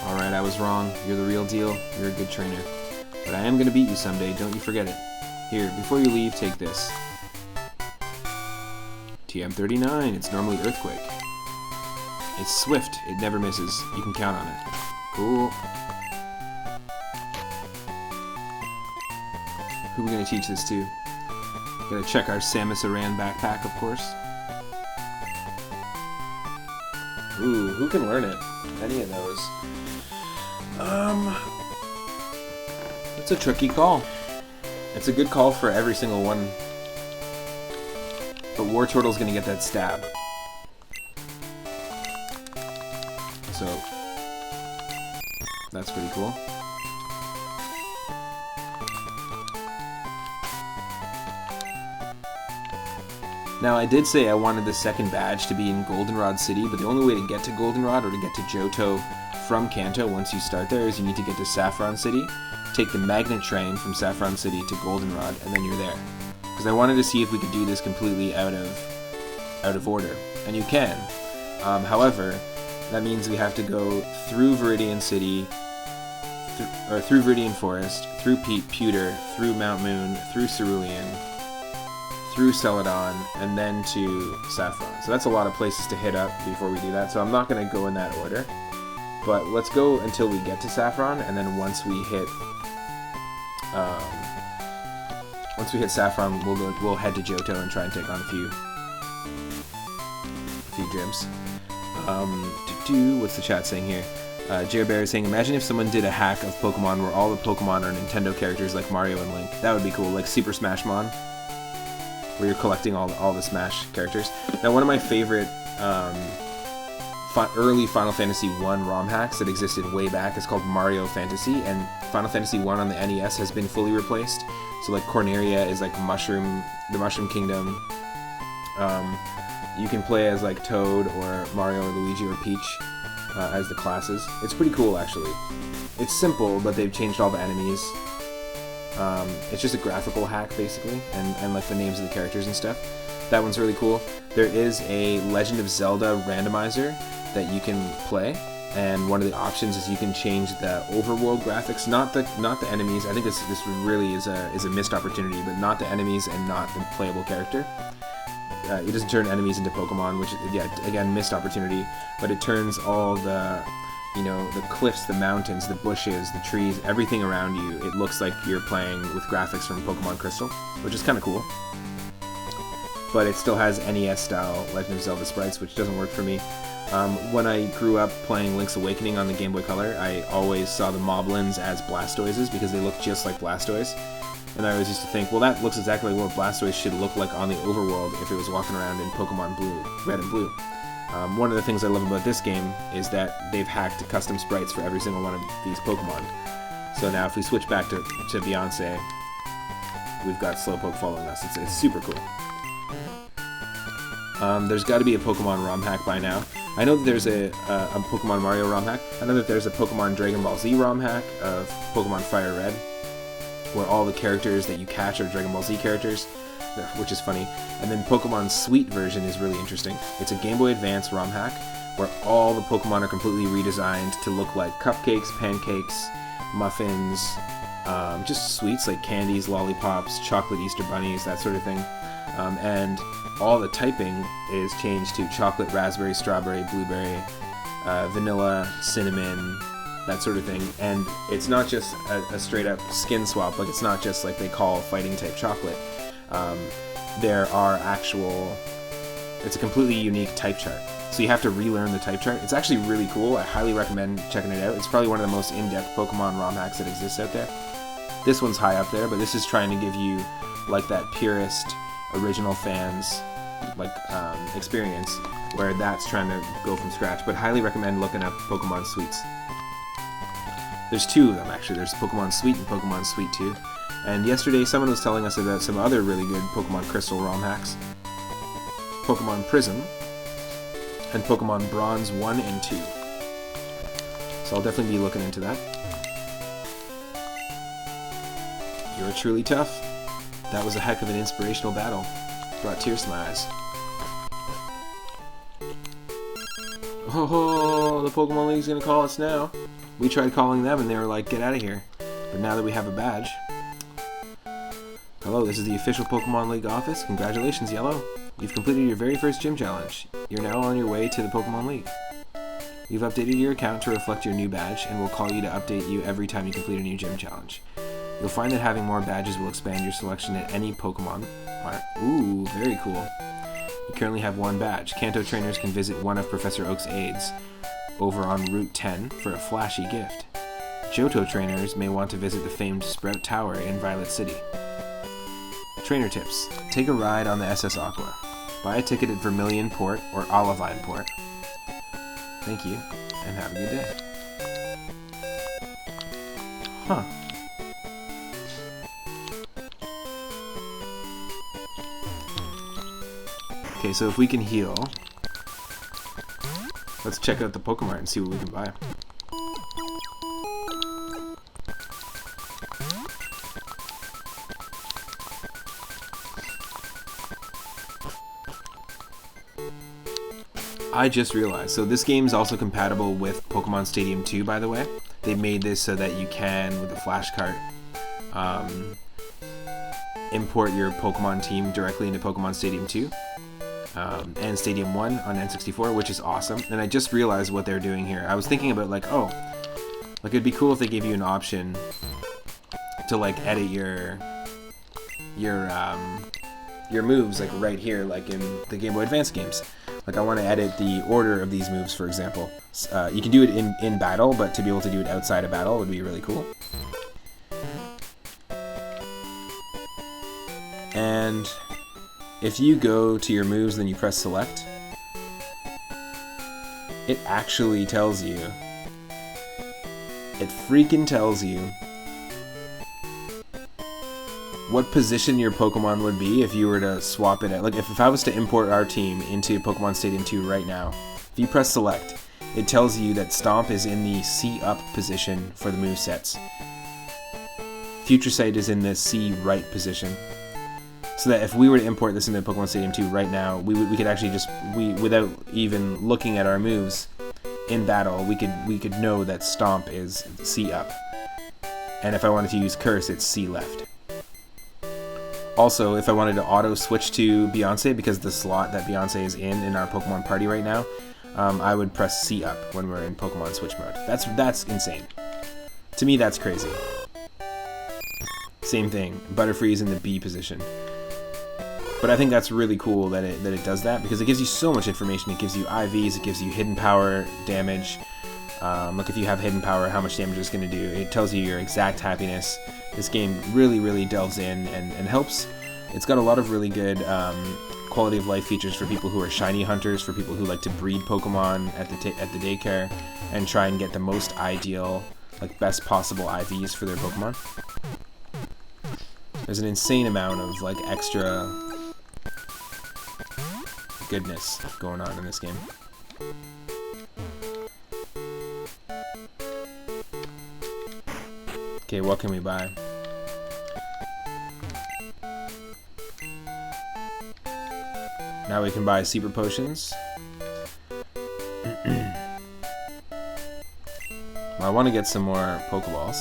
Alright, I was wrong. You're the real deal. You're a good trainer. But I am going to beat you someday, don't you forget it. Here, before you leave, take this. TM39, it's normally Earthquake. It's swift, it never misses. You can count on it. Cool. Who are we going to teach this to? Gotta check our Samus Aran backpack, of course. Ooh, who can learn it? Any of those? It's a tricky call. It's a good call for every single one. But War Turtle's gonna get that stab. So, that's pretty cool. Now, I did say I wanted the second badge to be in Goldenrod City, but the only way to get to Goldenrod or to get to Johto from Kanto once you start there is you need to get to Saffron City, take the magnet train from Saffron City to Goldenrod, and then you're there. Because I wanted to see if we could do this completely out of order, and you can. However, that means we have to go through Verdian City, through Verdian Forest, through Pewter, through Mount Moon, through Cerulean, through Celadon, and then to Saffron. So that's a lot of places to hit up before we do that, so I'm not going to go in that order. But let's go until we get to Saffron, and then once we hit Saffron, we'll head to Johto and try and take on a few gyms. What's the chat saying here? Jer Bear is saying, imagine if someone did a hack of Pokemon where all the Pokemon are Nintendo characters like Mario and Link. That would be cool, like Super Smash Mon, where you're collecting all the Smash characters. Now, one of my favorite early Final Fantasy 1 ROM hacks that existed way back is called Mario Fantasy, and Final Fantasy 1 on the NES has been fully replaced. So like Corneria is like the Mushroom Kingdom. You can play as like Toad or Mario or Luigi or Peach as the classes. It's pretty cool, actually. It's simple, but they've changed all the enemies. It's just a graphical hack, basically, and like the names of the characters and stuff. That one's really cool. There is a Legend of Zelda randomizer that you can play, and one of the options is you can change the overworld graphics, not the enemies. I think this really is a missed opportunity, but not the enemies and not the playable character. It doesn't turn enemies into Pokemon, which, yeah, again, missed opportunity, but it turns all the, the cliffs, the mountains, the bushes, the trees, everything around you, it looks like you're playing with graphics from Pokemon Crystal, which is kind of cool. But it still has NES-style Legend of Zelda sprites, which doesn't work for me. When I grew up playing Link's Awakening on the Game Boy Color, I always saw the Moblins as Blastoises because they look just like Blastoise. And I always used to think, well, that looks exactly like what Blastoise should look like on the overworld if it was walking around in Pokemon Red and Blue. One of the things I love about this game is that they've hacked custom sprites for every single one of these Pokemon. So now if we switch back to Beyonce, we've got Slowpoke following us. It's super cool. There's got to be a Pokemon ROM hack by now. I know that there's a Pokemon Mario ROM hack. I know that there's a Pokemon Dragon Ball Z ROM hack of Pokemon Fire Red, where all the characters that you catch are Dragon Ball Z characters, which is funny. And then Pokemon's Sweet version is really interesting. It's a Game Boy Advance ROM hack, where all the Pokemon are completely redesigned to look like cupcakes, pancakes, muffins, just sweets like candies, lollipops, chocolate Easter bunnies, that sort of thing. And all the typing is changed to chocolate, raspberry, strawberry, blueberry, vanilla, cinnamon, that sort of thing. And it's not just a straight up skin swap, like it's not just like they call fighting type chocolate. There are it's a completely unique type chart. So you have to relearn the type chart. It's actually really cool. I highly recommend checking it out. It's probably one of the most in-depth Pokemon ROM hacks that exists out there. This one's high up there, but this is trying to give you like that purest original fans experience, where that's trying to go from scratch. But highly recommend looking up Pokemon Sweets. There's two of them, actually. There's Pokemon Sweet and Pokemon Sweet 2. And yesterday someone was telling us about some other really good Pokemon Crystal ROM hacks. Pokemon Prism and Pokemon Bronze 1 and 2. So I'll definitely be looking into that. You're truly tough. That was a heck of an inspirational battle. Brought tears to my eyes. Oh, the Pokemon League's gonna call us now. We tried calling them and they were like, get out of here. But now that we have a badge... Hello, this is the official Pokemon League office. Congratulations, Yellow. You've completed your very first gym challenge. You're now on your way to the Pokemon League. We've updated your account to reflect your new badge, and we'll call you to update you every time you complete a new gym challenge. You'll find that having more badges will expand your selection at any Pokemon Mart. Ooh, very cool. You currently have one badge. Kanto trainers can visit one of Professor Oak's aides over on Route 10 for a flashy gift. Johto trainers may want to visit the famed Sprout Tower in Violet City. Trainer tips. Take a ride on the SS Aqua. Buy a ticket at Vermilion Port or Olivine Port. Thank you, and have a good day. Huh. Okay, so if we can heal, let's check out the Pokemon and see what we can buy. I just realized, so this game is also compatible with Pokemon Stadium 2, by the way. They made this so that you can, with a flash cart, import your Pokemon team directly into Pokemon Stadium 2 and Stadium 1 on N64, which is awesome. And I just realized what they're doing here. I was thinking about, like, oh, like it'd be cool if they gave you an option to, like, edit your moves, like, right here, like in the Game Boy Advance games. Like, I want to edit the order of these moves, for example. You can do it in battle, but to be able to do it outside of battle would be really cool. And if you go to your moves and then you press select, it actually tells you, it freaking tells you what position your Pokemon would be if you were to swap it out. Like, if I was to import our team into Pokemon Stadium 2 right now, if you press select, it tells you that Stomp is in the C up position for the movesets. Future Sight is in the C right position. So that if we were to import this into Pokemon Stadium 2 right now, we could actually just, without even looking at our moves in battle, we could know that Stomp is C up. And if I wanted to use Curse, it's C left. Also, if I wanted to auto switch to Beyonce, because the slot that Beyonce is in our Pokemon party right now, I would press C up when we're in Pokemon Switch mode. That's insane. To me, that's crazy. Same thing. Butterfree is in the B position. But I think that's really cool that it does that, because it gives you so much information. It gives you IVs, it gives you hidden power damage. Like if you have hidden power, how much damage it's going to do. It tells you your exact happiness. This game really, really delves in and helps. It's got a lot of really good quality of life features for people who are shiny hunters, for people who like to breed Pokemon at the daycare and try and get the most ideal, like best possible IVs for their Pokemon. There's an insane amount of like extra goodness going on in this game. Okay, what can we buy? Now we can buy Super Potions. Well, I want to get some more Pokeballs.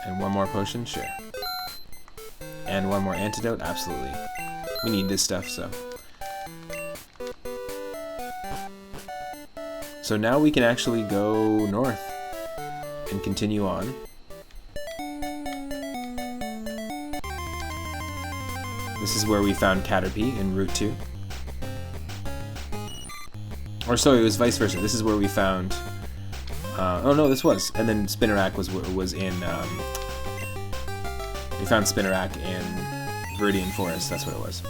And one more potion? Sure. And one more antidote? Absolutely. We need this stuff, so. So now we can actually go north and continue on. This is where we found Caterpie in Route 2. Or sorry, it was vice versa. This is where we found... oh no, this was. And then Spinarak was in... we found Spinarak in Verdian Forest. That's what it was.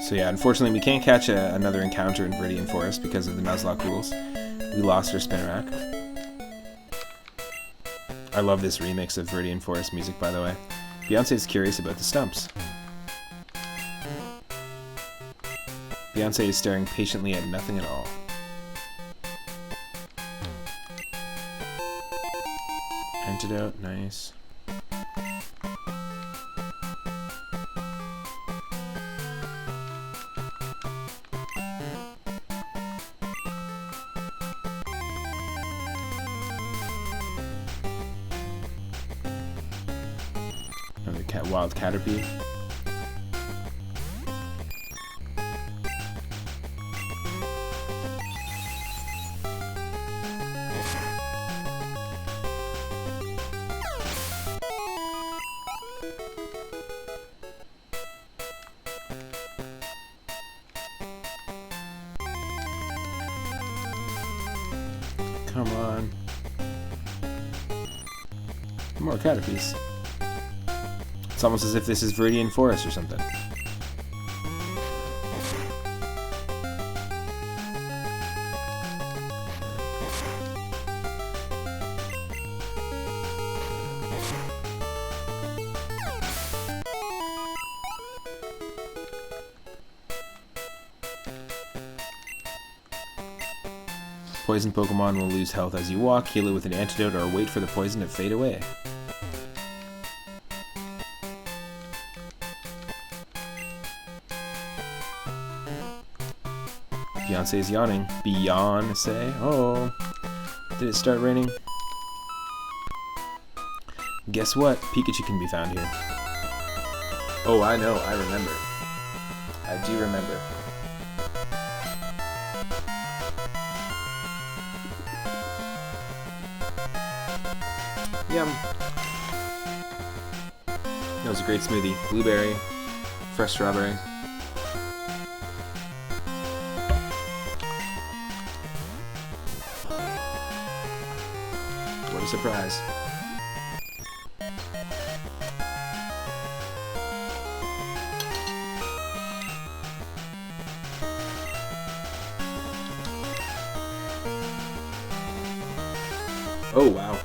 So yeah, unfortunately we can't catch another encounter in Verdian Forest because of the Nuzlocke rules. We lost our Spinarak. I love this remix of Verdian Forest music, by the way. Beyonce's curious about the stumps. Beyonce is staring patiently at nothing at all. Antidote, nice. Another wild Caterpie. Come on. More Caterpies. It's almost as if this is Verdian Forest or something. Poison Pokemon will lose health as you walk, heal it with an antidote, or wait for the poison to fade away. Beyonce is yawning. Beyonce. Oh. Did it start raining? Guess what? Pikachu can be found here. Oh, I know. I remember. I do remember. Yum. That was a great smoothie. Blueberry, fresh strawberry. What a surprise. Oh, wow.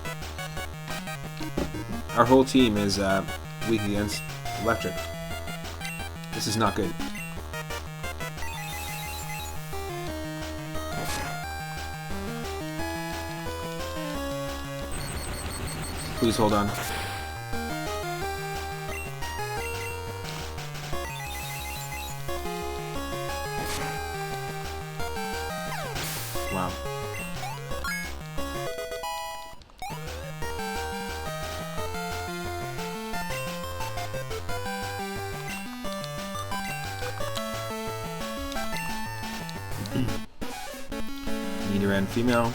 Our whole team is weak against electric. This is not good. Please hold on. Wow. Nidoran female.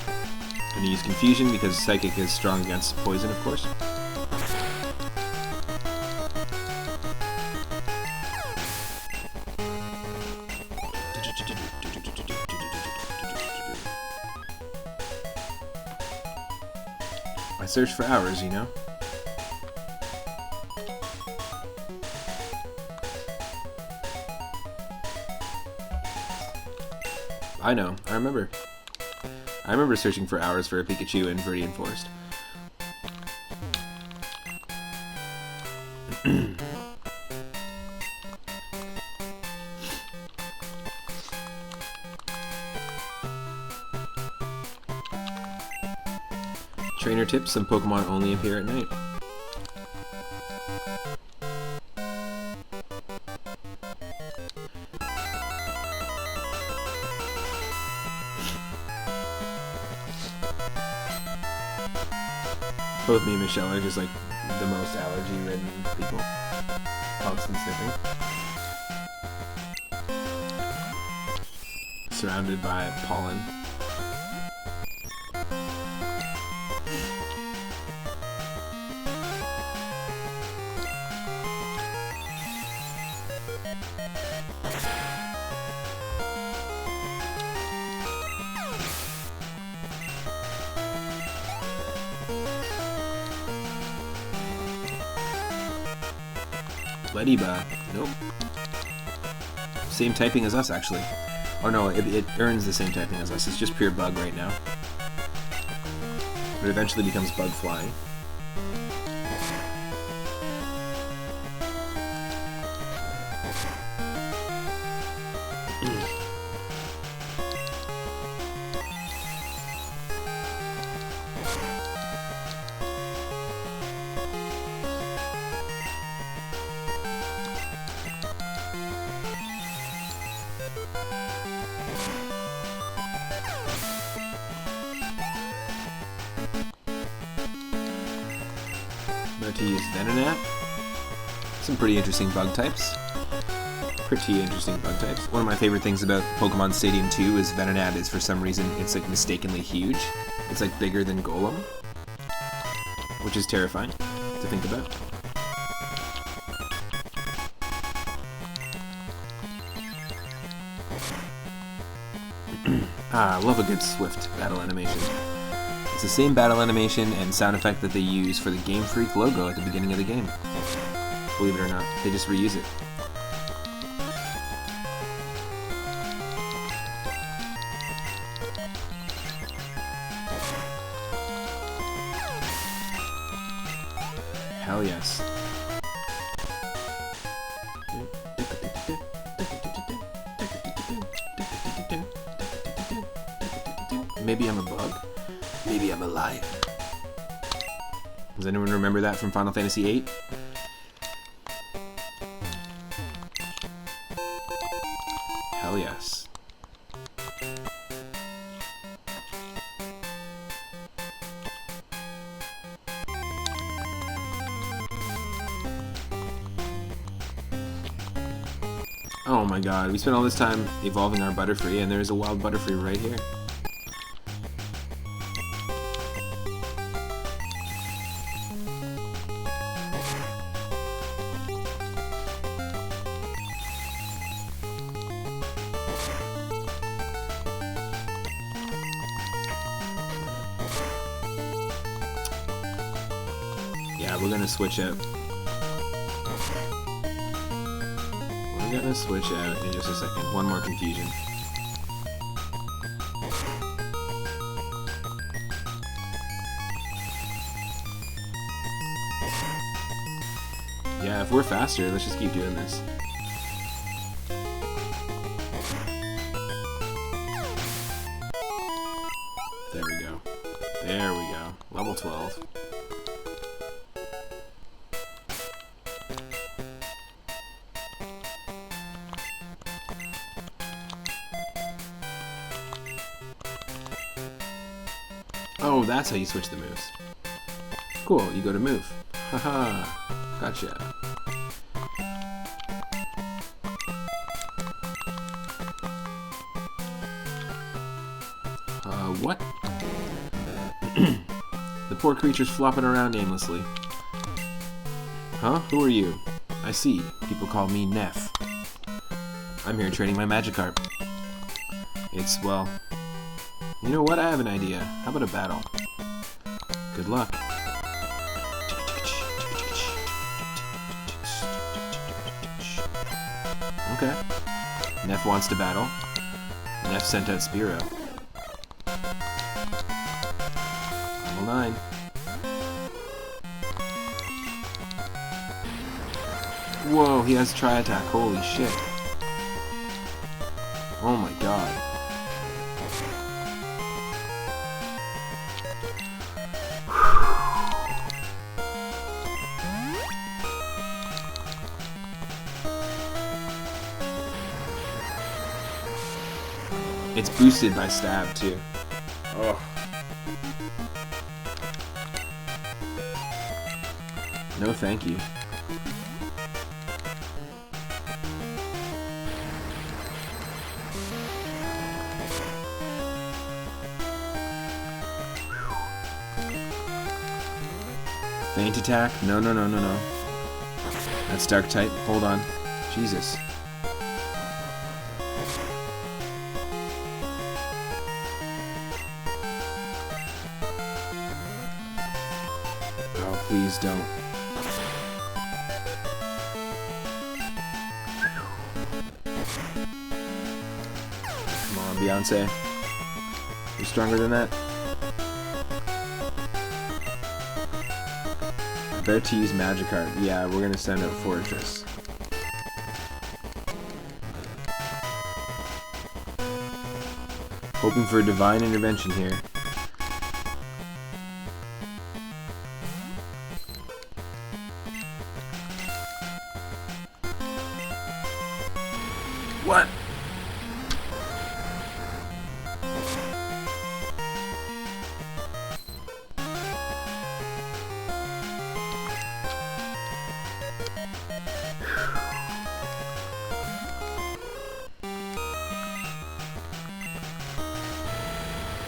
I'm gonna use Confusion because Psychic is strong against poison, of course. I searched for hours, you know? I know, I remember. I remember searching for hours for a Pikachu in Verdian Forest. Trainer tips, some Pokemon only appear at night. Both me and Michelle are just like the most allergy-ridden people. Constant sniffing. Surrounded by pollen. Lediba. Nope. Same typing as us, actually. Or no, it earns the same typing as us. It's just pure bug right now. But it eventually becomes bug flying. to use Venonat. Some pretty interesting bug types. One of my favorite things about Pokemon Stadium 2 is Venonat is, for some reason, it's like mistakenly huge. It's like bigger than Golem, which is terrifying to think about. I love a good Swift battle animation. It's the same battle animation and sound effect that they use for the Game Freak logo at the beginning of the game. Believe it or not, they just reuse it. Hell yes. Maybe I'm a bug. Maybe I'm a liar. Does anyone remember that from Final Fantasy VIII? Hell yes. Oh my god, we spent all this time evolving our Butterfree, and there's a wild Butterfree right here. Yeah, we're gonna switch out. We're gonna switch out in just a second. One more confusion. Yeah, if we're faster, let's just keep doing this. There we go. There we go. Level 12. Oh, that's how you switch the moves. Cool, you go to move. Haha, gotcha. What? The poor creature's flopping around aimlessly. Huh? Who are you? I see. People call me Neff. I'm here training my Magikarp. It's, well... You know what? I have an idea. How about a battle? Good luck. Okay. Neff wants to battle. Neff sent out Spearow. Level 9. Whoa, he has Tri-Attack. Holy shit. Oh my god. It's boosted by stab too. Oh. No thank you. Feint attack? No, no, no, no, no. That's dark type. Hold on. Jesus. Oh, please don't. Come on, Beyonce. You're stronger than that? Better to use Magikarp. Yeah, we're gonna send out Fortress. Hoping for a divine intervention here. What?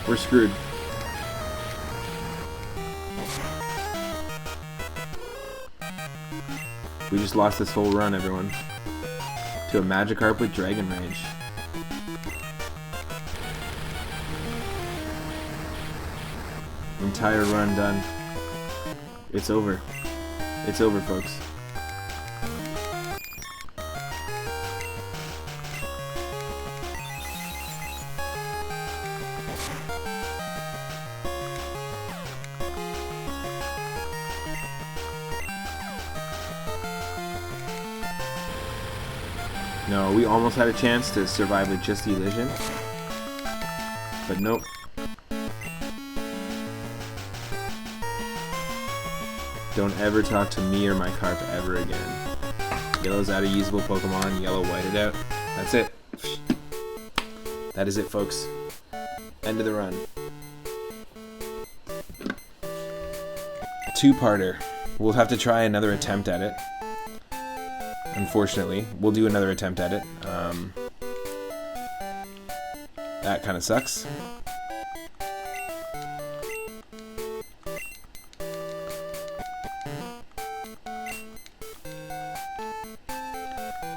We're screwed. We just lost this whole run, everyone. To a Magikarp with Dragon Rage. Entire run done. It's over. It's over, folks. No, we almost had a chance to survive with just Elision. But nope. Don't ever talk to me or my carp ever again. Yellow's out of usable Pokemon. Yellow whited out. That's it. That is it, folks. End of the run. Two-parter. We'll have to try another attempt at it. Unfortunately, we'll do another attempt at it. That kind of sucks.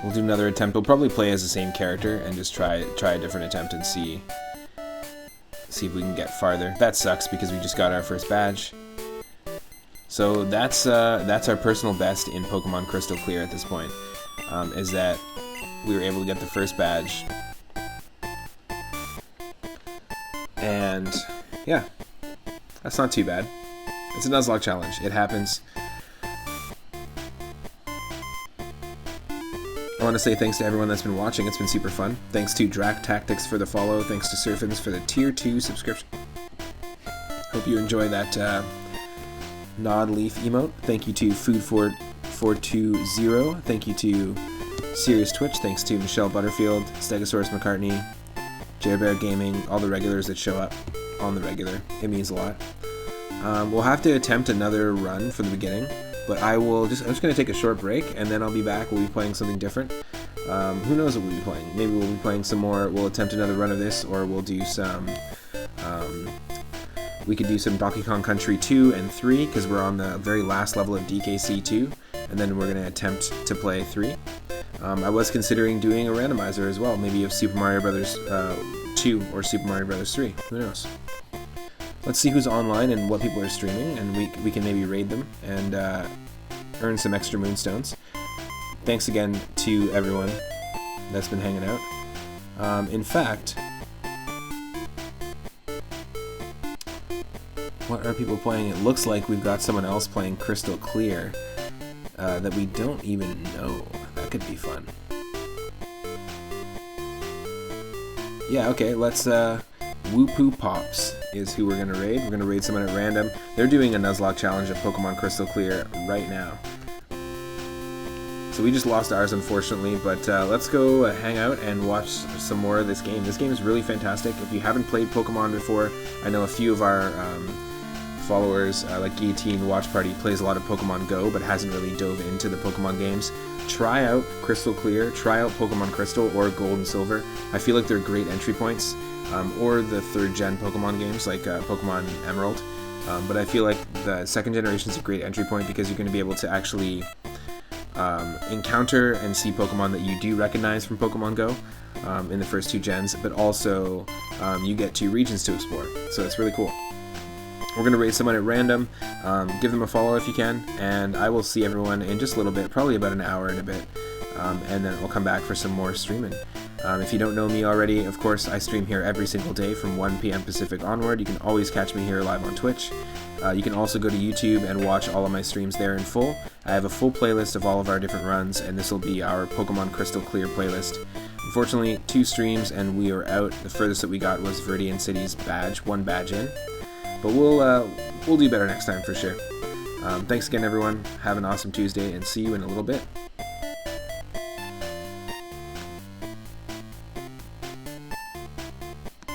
We'll do another attempt. We'll probably play as the same character and just try a different attempt and see if we can get farther. That sucks because we just got our first badge. So that's our personal best in Pokemon Crystal Clear at this point. Is that we were able to get the first badge. And yeah, that's not too bad. It's a Nuzlocke challenge. It happens. I want to say thanks to everyone that's been watching. It's been super fun. Thanks to Drac Tactics for the follow. Thanks to Surfins for the Tier 2 subscription. Hope you enjoy that Nod Leaf emote. Thank you to Food420. Thank you to Serious Twitch. Thanks to Michelle Butterfield, Stegosaurus McCartney, Jerbear Gaming, all the regulars that show up on the regular. It means a lot. We'll have to attempt another run from the beginning, but I'm just going to take a short break, and then I'll be back. We'll be playing something different. Who knows what we'll be playing? Maybe we'll be playing some more. We'll attempt another run of this, or we'll do some... we could do some Donkey Kong Country 2 and 3, because we're on the very last level of DKC 2, and then we're going to attempt to play 3. I was considering doing a randomizer as well, maybe of Super Mario Brothers 2 or Super Mario Brothers 3. Who knows? Let's see who's online and what people are streaming, and we can maybe raid them and earn some extra moonstones. Thanks again to everyone that's been hanging out. In fact, what are people playing? It looks like we've got someone else playing Crystal Clear that we don't even know. That could be fun. Yeah, okay, let's... Woopoo Pops is who we're going to raid. We're going to raid someone at random. They're doing a Nuzlocke challenge of Pokemon Crystal Clear right now. So we just lost ours, unfortunately, but let's go hang out and watch some more of this game. This game is really fantastic. If you haven't played Pokemon before, I know a few of our followers, like Guillotine Watch Party, plays a lot of Pokemon Go, but hasn't really dove into the Pokemon games. Try out Crystal Clear, try out Pokemon Crystal or Gold and Silver. I feel like they're great entry points. Or the 3rd gen Pokemon games like Pokemon Emerald. But I feel like the 2nd generation is a great entry point because you're going to be able to actually encounter and see Pokemon that you do recognize from Pokemon Go in the first 2 gens, but also you get 2 regions to explore. So it's really cool. We're going to raid someone at random. Give them a follow if you can, and I will see everyone in just a little bit, probably about an hour and a bit, and then we'll come back for some more streaming. If you don't know me already, of course, I stream here every single day from 1 p.m. Pacific onward. You can always catch me here live on Twitch. You can also go to YouTube and watch all of my streams there in full. I have a full playlist of all of our different runs, and this will be our Pokemon Crystal Clear playlist. Unfortunately, 2 streams and we are out. The furthest that we got was Verdian City's badge, 1 badge in. But we'll do better next time for sure. Thanks again, everyone. Have an awesome Tuesday, and see you in a little bit.